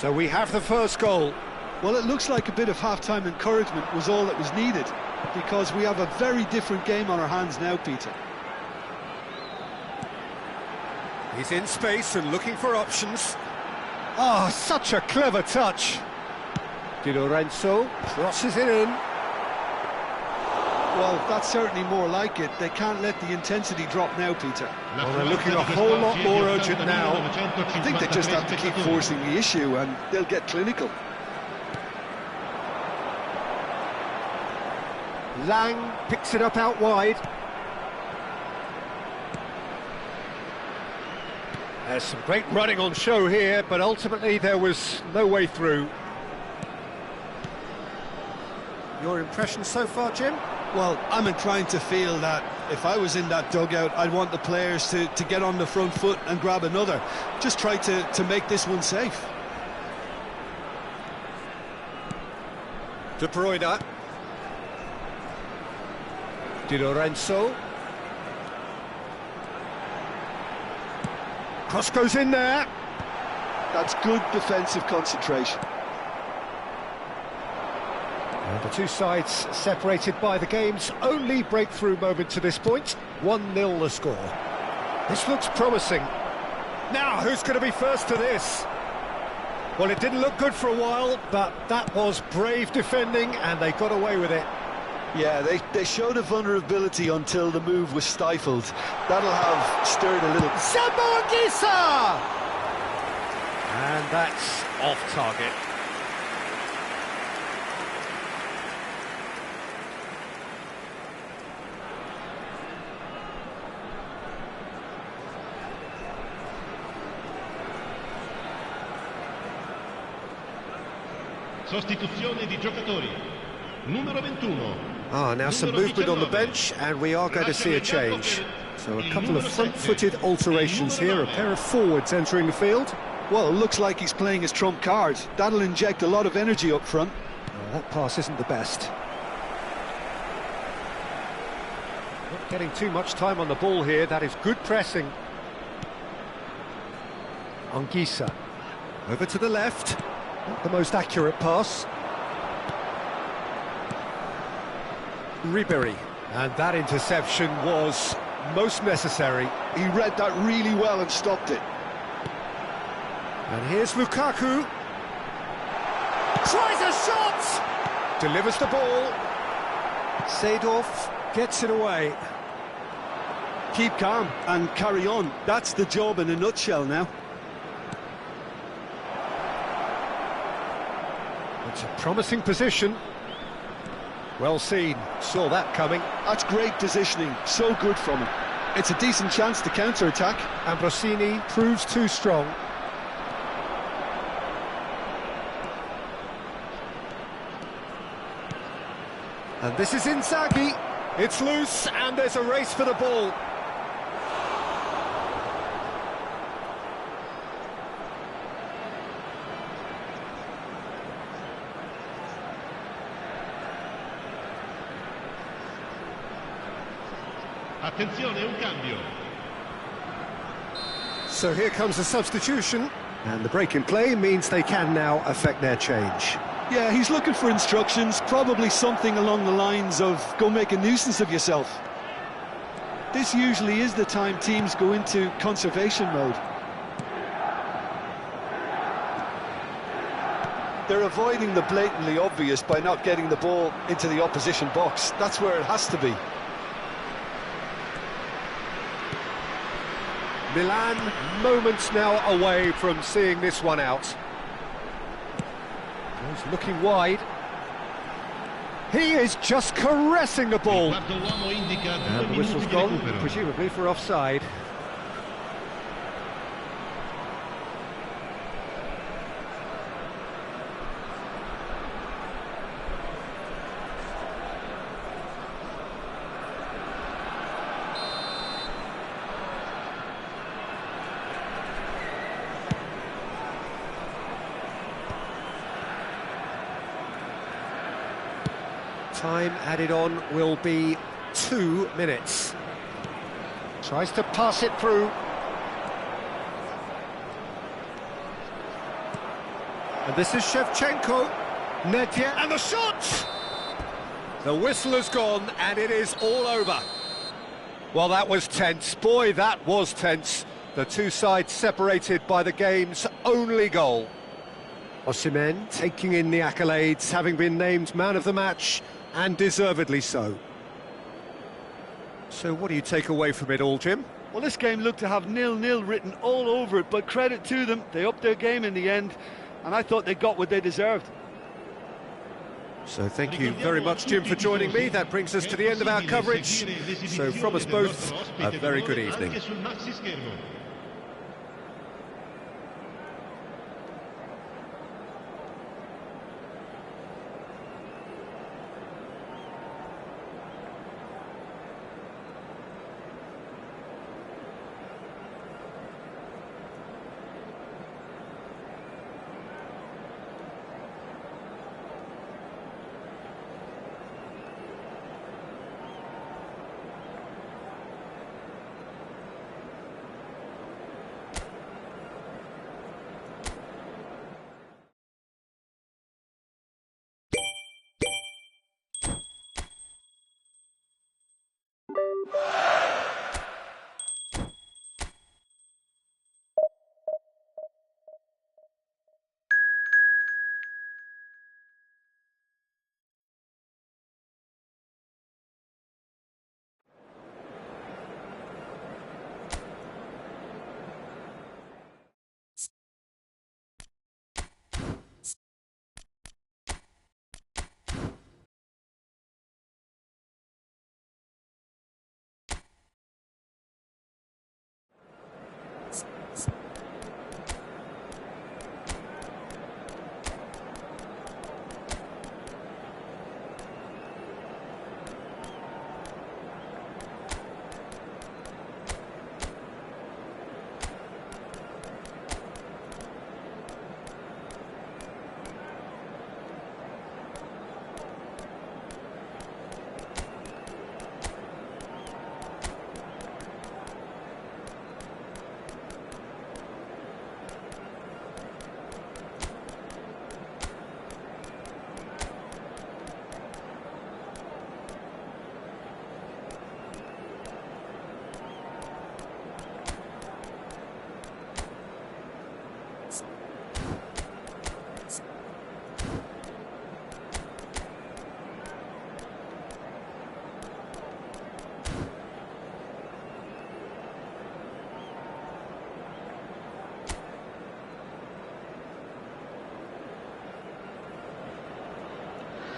So we have the first goal. Well, it looks like a bit of half-time encouragement was all that was needed, because we have a very different game on our hands now, Peter. He's in space and looking for options. Oh, such a clever touch. Di Lorenzo crosses it in. Well, that's certainly more like it. They can't let the intensity drop now, Peter. Well, they're looking a whole lot more urgent now. I think they just have to keep forcing the issue and they'll get clinical. Lang picks it up out wide. There's some great running on show here, but ultimately there was no way through. Your impression so far, Jim? Well, I'm inclined to feel that if I was in that dugout, I'd want the players to get on the front foot and grab another. Just try to make this one safe. De Bruyne. Di Lorenzo. Cross goes in there. That's good defensive concentration. And the two sides separated by the game's only breakthrough moment to this point. 1-0 the score. This looks promising. Now, who's going to be first to this? Well, it didn't look good for a while, but that was brave defending, and they got away with it. Yeah, they showed a vulnerability until the move was stifled. That'll have stirred a little. Anguissa! And that's off target. Sostituzione di giocatori. Numero 21. Now some movement on the bench, and we are going to see a change. So a couple of front-footed alterations here, a pair of forwards entering the field. Well, it looks like he's playing his trump card. That'll inject a lot of energy up front. That pass isn't the best. Not getting too much time on the ball here. That is good pressing. Anguissa. Over to the left. Not the most accurate pass. Ribery. And that interception was most necessary. He read that really well and stopped it. And here's Lukaku. Tries a shot! Delivers the ball. Seedorf gets it away. Keep calm and carry on. That's the job in a nutshell now. It's a promising position. Well seen, saw that coming. That's great positioning, so good from him. It's a decent chance to counter-attack. Ambrosini proves too strong. And this is Inzaghi. It's loose, and there's a race for the ball. Attenzione, un cambio. So here comes a substitution, and the break in play means they can now affect their change. Yeah, he's looking for instructions, probably something along the lines of go make a nuisance of yourself. This usually is the time teams go into conservation mode. They're avoiding the blatantly obvious by not getting the ball into the opposition box. That's where it has to be. Milan moments now away from seeing this one out. He's looking wide. He is just caressing the ball. And the whistle's gone, presumably for offside. Time added on will be 2 minutes. Tries to pass it through. And this is Shevchenko. Nedved, and the shot! The whistle has gone, and it is all over. Well, that was tense. Boy, that was tense. The two sides separated by the game's only goal. Osimhen taking in the accolades, having been named man of the match, and deservedly so. So what do you take away from it all, Jim? Well, this game looked to have 0-0 written all over it, but credit to them, they upped their game in the end, and I thought they got what they deserved. So thank you very much, Jim, for joining me. That brings us to the end of our coverage. So from us both, a very good evening.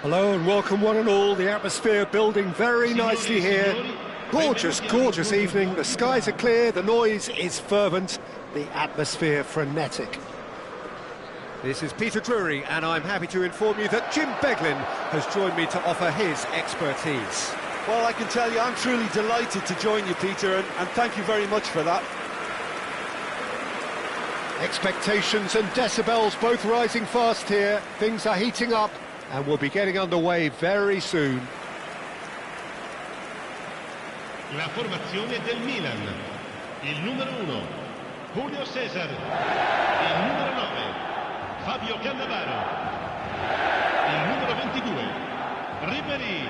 Hello and welcome one and all. The atmosphere building very nicely here. Gorgeous, gorgeous evening. The skies are clear, the noise is fervent, the atmosphere frenetic. This is Peter Drury, and I'm happy to inform you that Jim Beglin has joined me to offer his expertise. Well, I can tell you, I'm truly delighted to join you, Peter, and thank you very much for that. Expectations and decibels both rising fast here. Things are heating up, and we'll be getting underway very soon. La formazione del Milan. Il numero 1, Julio César. Il numero 9, Fabio Cannavaro. Il numero 22, Ribéry.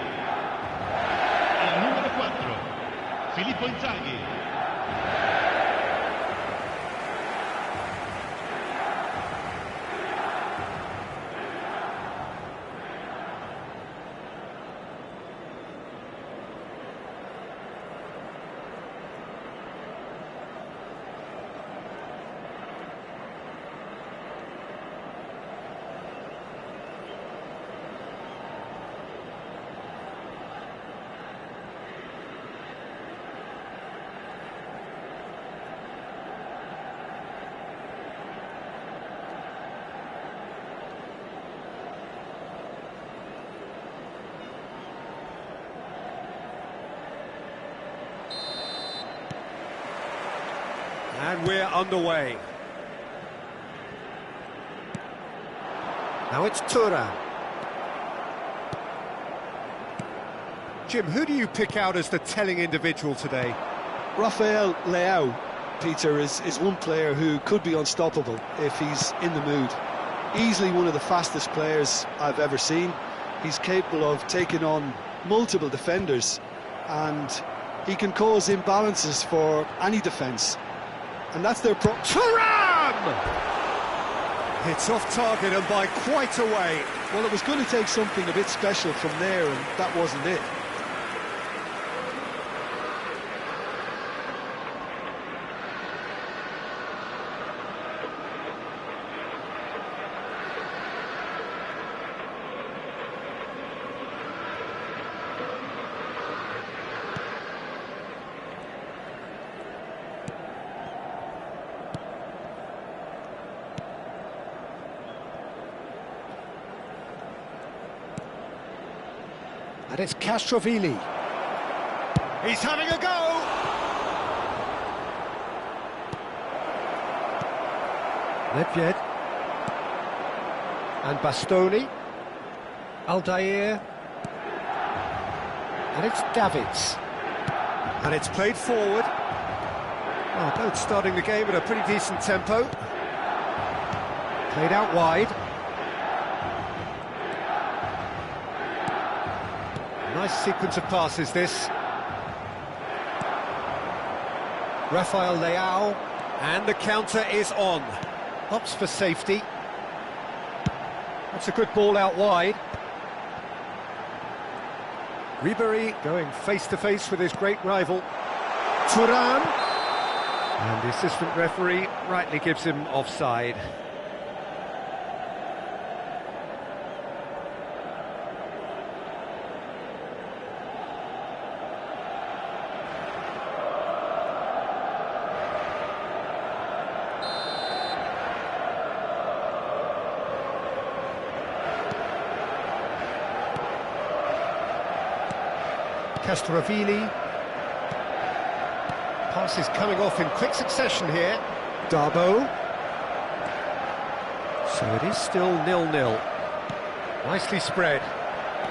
Il numero 4, Filippo Inzaghi. And we're underway. Now it's Thuram. Jim, who do you pick out as the telling individual today? Rafael Leao, Peter, is one player who could be unstoppable if he's in the mood. easily one of the fastest players I've ever seen. He's capable of taking on multiple defenders, and he can cause imbalances for any defence. And that's their problem. Thuram! It's off target and by quite a way. Well, it was going to take something a bit special from there, and that wasn't it. And it's Castrovili. He's having a go! Nedved. And Bastoni. Aldair. And it's Davids. And it's played forward. Oh, both starting the game at a pretty decent tempo. Played out wide. Nice sequence of passes, this. Rafael Leao. And the counter is on. Opts for safety. That's a good ball out wide. Ribery going face-to-face with his great rival, Thuram. And the assistant referee rightly gives him offside. Castrovili. Passes coming off in quick succession here. Darboe. So it is still 0-0. Nicely spread.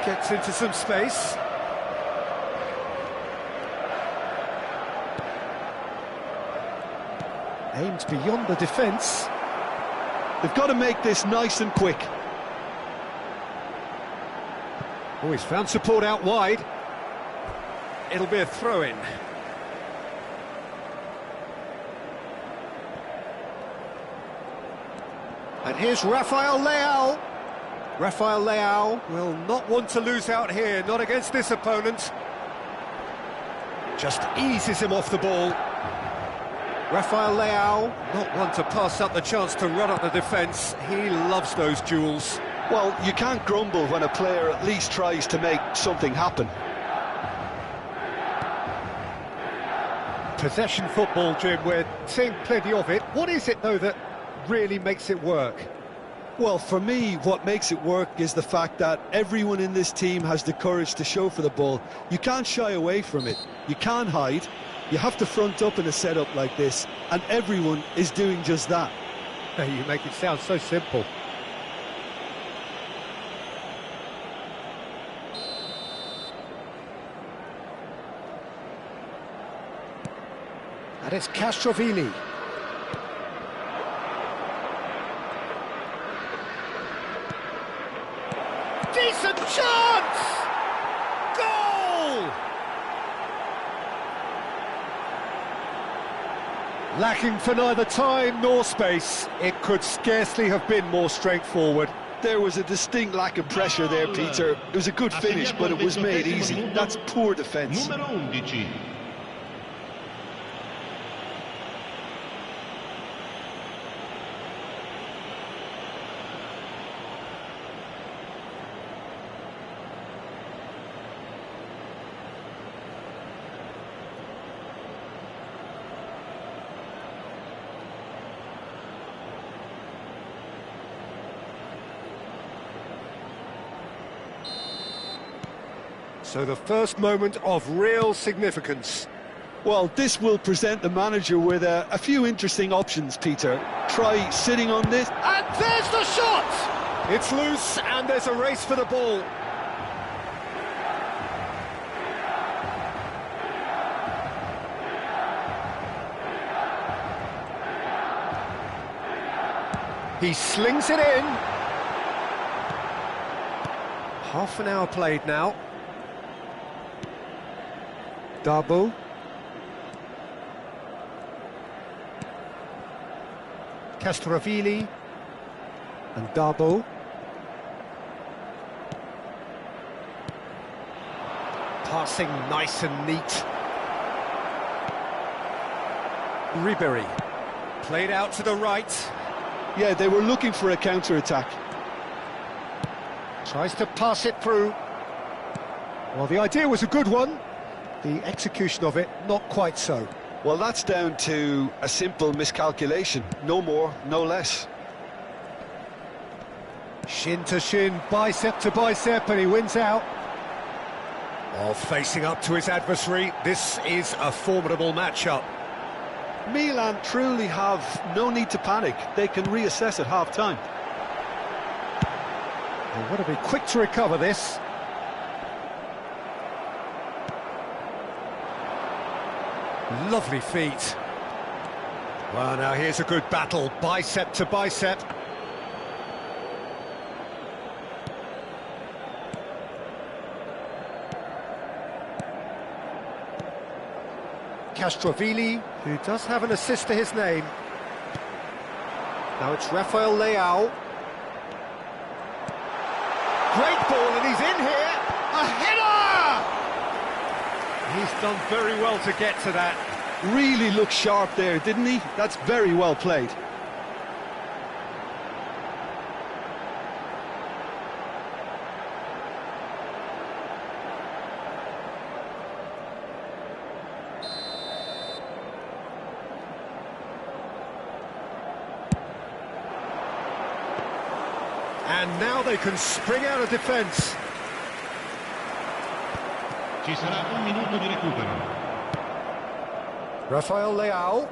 Gets into some space. Aimed beyond the defence. They've got to make this nice and quick. Oh, he's found support out wide. It'll be a throw-in. And here's Rafael Leao. Rafael Leao will not want to lose out here, not against this opponent. Just eases him off the ball. Rafael Leao, not one to pass up the chance to run up the defence. He loves those duels. Well, you can't grumble when a player at least tries to make something happen. Possession football, Jim, we're seeing plenty of it. What is it, though, that really makes it work? Well, for me, what makes it work is the fact that everyone in this team has the courage to show for the ball. You can't shy away from it. You can't hide. You have to front up in a setup like this, and everyone is doing just that. You make it sound so simple. And it's Castrovili. Decent chance! Goal! Lacking for neither time nor space. It could scarcely have been more straightforward. There was a distinct lack of pressure there, Peter. It was a good finish, but it was made easy. That's poor defence. Numero 11. So the first moment of real significance. Well, this will present the manager with a few interesting options, Peter. Try sitting on this. And there's the shot! It's loose and there's a race for the ball. He slings it in. Half an hour played now. Darbo. Castrovili. And Darbo. Passing nice and neat. Ribery. Played out to the right. Yeah, they were looking for a counter-attack. Tries to pass it through. Well, the idea was a good one. The execution of it, not quite so. Well, that's down to a simple miscalculation. No more, no less. Shin to shin, bicep to bicep, and he wins out. While facing up to his adversary, this is a formidable matchup. Milan truly have no need to panic. They can reassess at half-time. They want to be quick to recover this. Lovely feet. Well, now here's a good battle, bicep to bicep. Castrovili, who does have an assist to his name. Now it's Rafael Leao. Great ball, and he's in here. A header! He's done very well to get to that. Really looked sharp there, didn't he? That's very well played. And now they can spring out of defence. Ci sarà un minuto di recupero. Rafael Leao.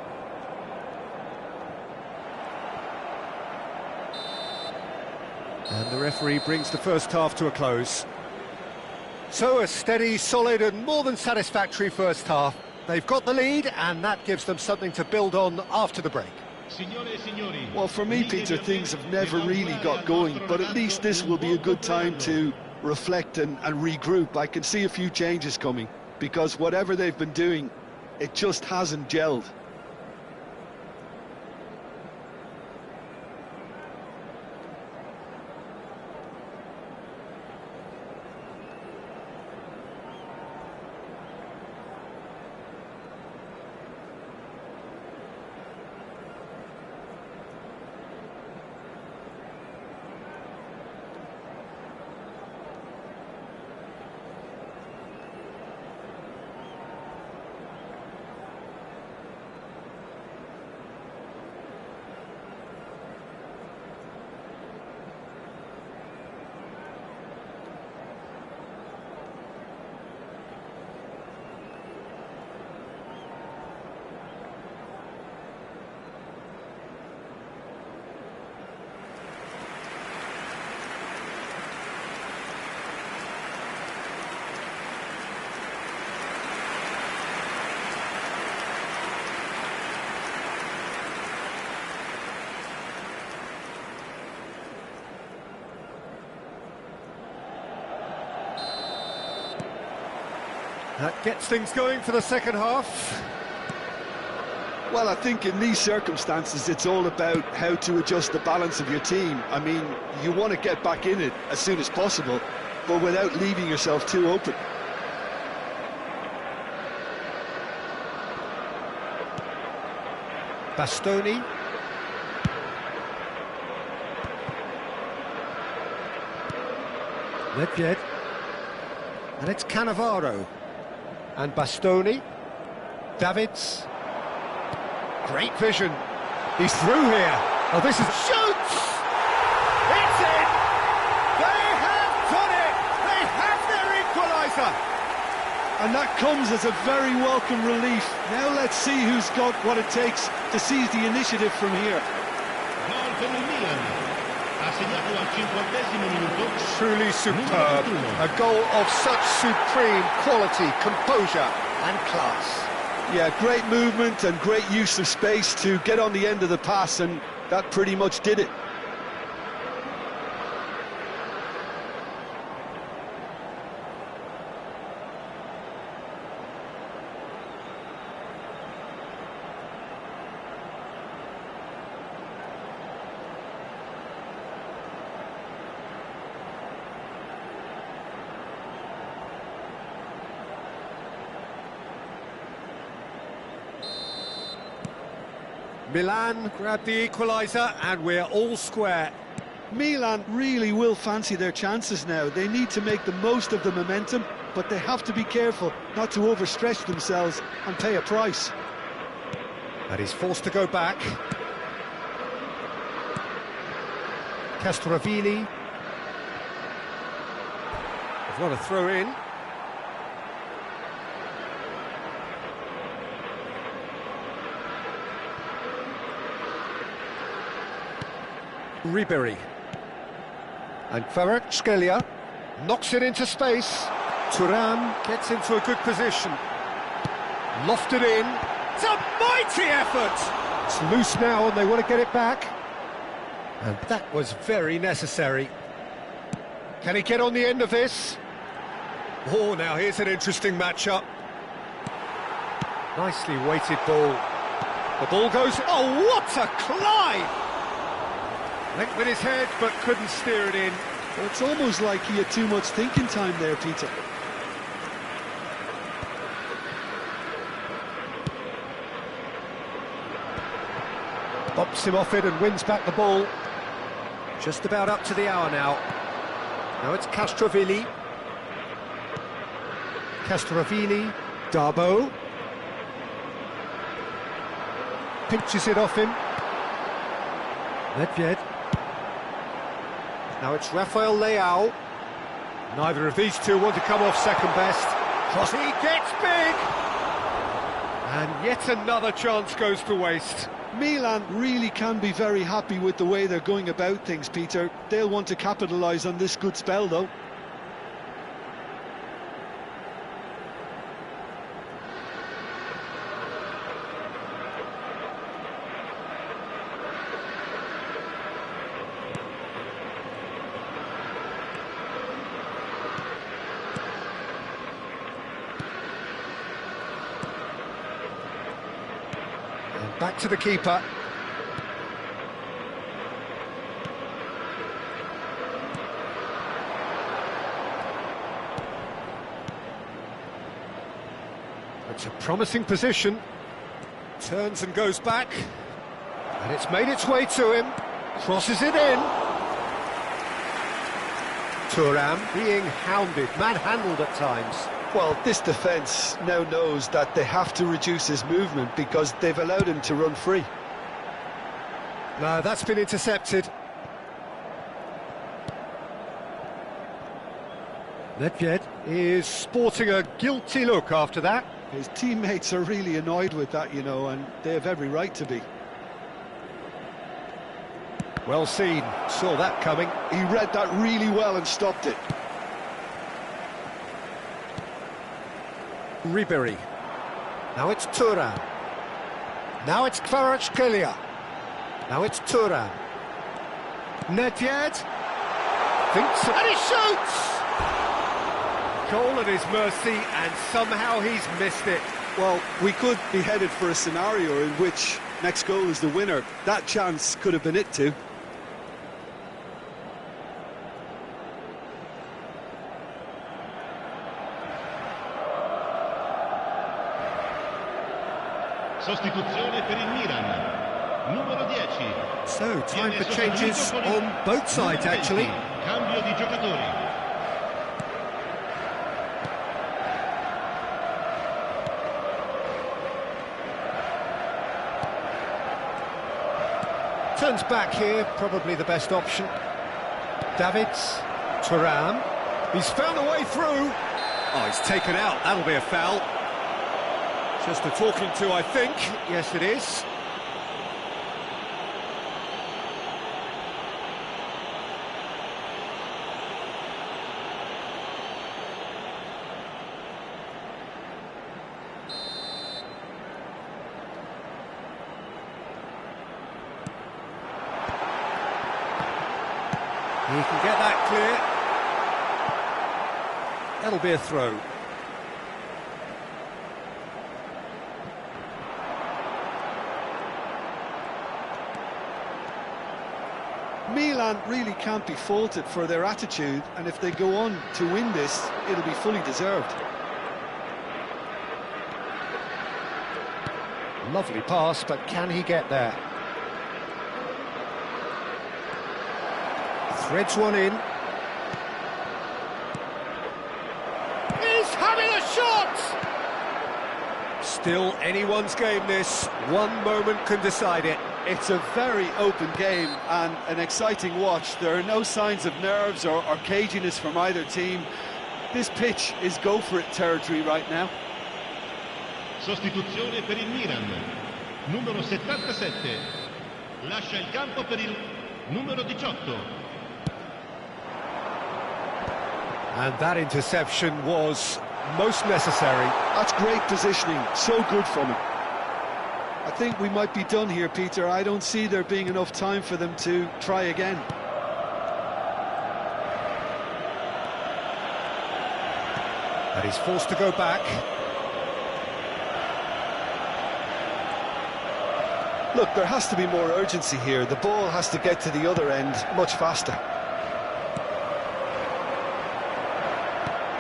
And the referee brings the first half to a close. So a steady, solid and more than satisfactory first half. They've got the lead and that gives them something to build on after the break. Well, for me, Peter, things have never really got going, but at least this will be a good time to reflect and regroup. I can see a few changes coming, because whatever they've been doing, it just hasn't gelled. That gets things going for the second half. Well, I think in these circumstances, it's all about how to adjust the balance of your team. I mean, you want to get back in it as soon as possible, but without leaving yourself too open. Bastoni. Nedved. And it's Cannavaro. And Bastoni. Davids. Great vision. He's through here. Oh, this is... Shoots! It's in! They have done it! They have their equaliser! And that comes as a very welcome relief. Now let's see who's got what it takes to seize the initiative from here. Gol per il Milan. Ha segnato al 50° minuto. Truly superb. A goal of such supreme quality, composure and class. Yeah, great movement and great use of space to get on the end of the pass, and that pretty much did it. Milan grabbed the equaliser, and we're all square. Milan really will fancy their chances now. They need to make the most of the momentum, but they have to be careful not to overstretch themselves and pay a price. And he's forced to go back. Castrovili. They've got a throw in. Ribery. And Kvaratskhelia knocks it into space. Thuram gets into a good position. Lofted in. It's a mighty effort! It's loose now and they want to get it back. And that was very necessary. Can he get on the end of this? Oh, now here's an interesting matchup. Nicely weighted ball. The ball goes... Oh, what a climb! Went with his head, but couldn't steer it in. Well, it's almost like he had too much thinking time there, Peter. Bops him off it and wins back the ball. Just about up to the hour now. Now it's Castrovili. Castrovili. Darbo. Pinches it off him. Nedved. Now it's Rafael Leao. Neither of these two want to come off second best. Cross, he gets big! And yet another chance goes to waste. Milan really can be very happy with the way they're going about things, Peter. They'll want to capitalise on this good spell, though. Back to the keeper. It's a promising position. Turns and goes back. And it's made its way to him. Crosses it in. Thuram being hounded, manhandled at times. Well, this defence now knows that they have to reduce his movement because they've allowed him to run free. No, that's been intercepted. Nedved is sporting a guilty look after that. His teammates are really annoyed with that, you know, and they have every right to be. Well seen, saw that coming. He read that really well and stopped it. Ribery. Now it's Thuram. Now it's Kvaratskhelia. Now it's Thuram. Nedved. Thinks, and he shoots! Goal at his mercy, and somehow he's missed it. Well, we could be headed for a scenario in which next goal is the winner. That chance could have been it too. Sostituzione per il Milan. Numero 10. So, time for changes on both sides, actually. Cambio di giocatori. Turns back here, probably the best option. Davids, Thuram. He's found a way through. Oh, he's taken out. That'll be a foul. Just a talking to, I think. Yes, it is. He can get that clear. That'll be a throw. Milan really can't be faulted for their attitude, and if they go on to win this, it'll be fully deserved. Lovely pass, but can he get there? Threads one in. He's having a shot! Still anyone's game this. One moment can decide it. It's a very open game and an exciting watch. There are no signs of nerves or caginess from either team. This pitch is go-for-it territory right now. Sostituzione per il Milan. Numero 77. Lascia il campo per il numero 18. And that interception was most necessary. That's great positioning, so good from him. I think we might be done here, Peter. I don't see there being enough time for them to try again. And he's forced to go back. Look, there has to be more urgency here. The ball has to get to the other end much faster.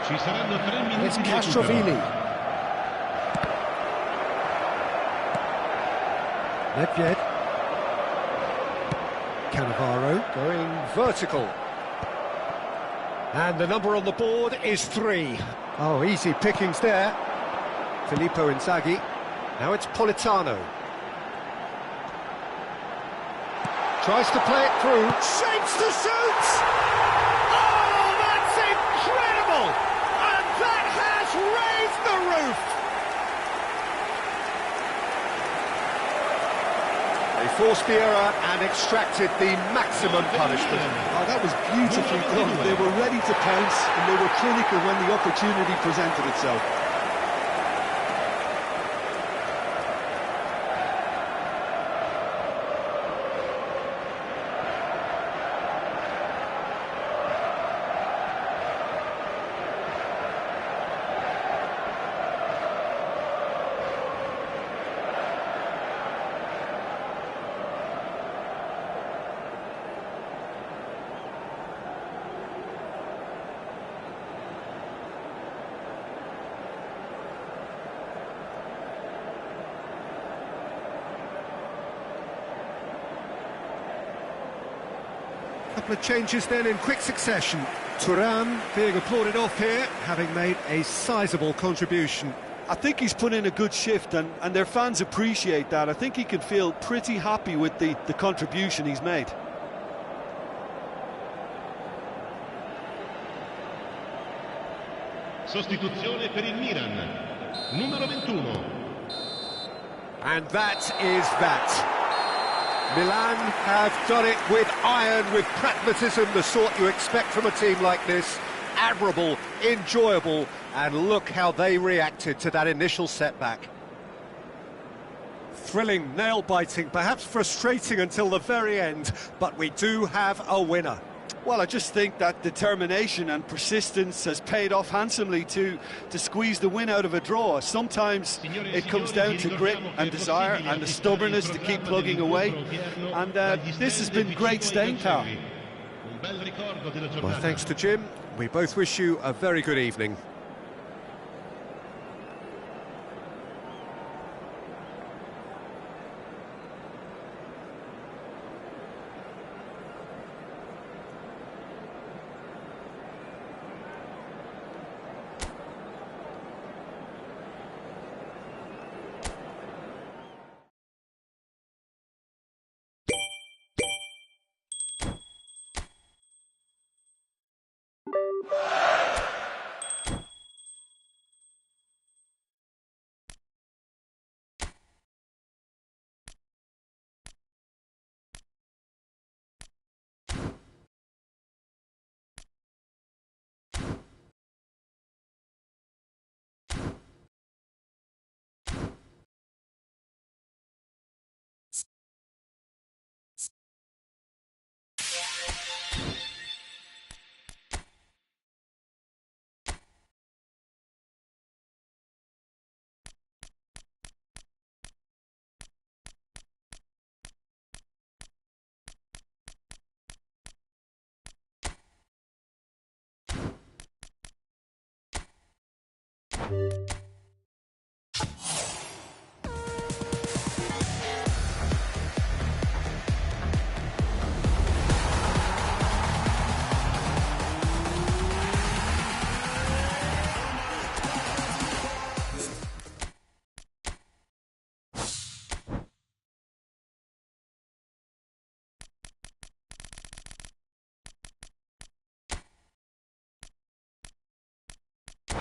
Ci saranno 3 minuti It's di Castrovini. recupero. Nedved. Cannavaro going vertical. And the number on the board is 3. Oh, easy pickings there. Filippo Inzaghi. Now it's Politano. Tries to play it through. Shapes to shoot! Oh, that's incredible! And that has raised the roof! They forced the error and extracted the maximum punishment. Oh, that was beautifully done. They were ready to pounce and they were clinical when the opportunity presented itself. Couple of changes then in quick succession. Thuram being applauded off here, having made a sizable contribution. I think he's put in a good shift and their fans appreciate that. I think he can feel pretty happy with the contribution he's made. Sostituzione per il Milan. Numero 21. And that is that. Milan have done it with iron, with pragmatism, the sort you expect from a team like this. Admirable, enjoyable, and look how they reacted to that initial setback. Thrilling, nail-biting, perhaps frustrating until the very end, but we do have a winner. Well, I just think that determination and persistence has paid off handsomely to squeeze the win out of a draw. Sometimes it comes down to grit and desire and the stubbornness to keep plugging away. And this has been great staying power. Well, thanks to Jim. We both wish you a very good evening.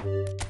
you.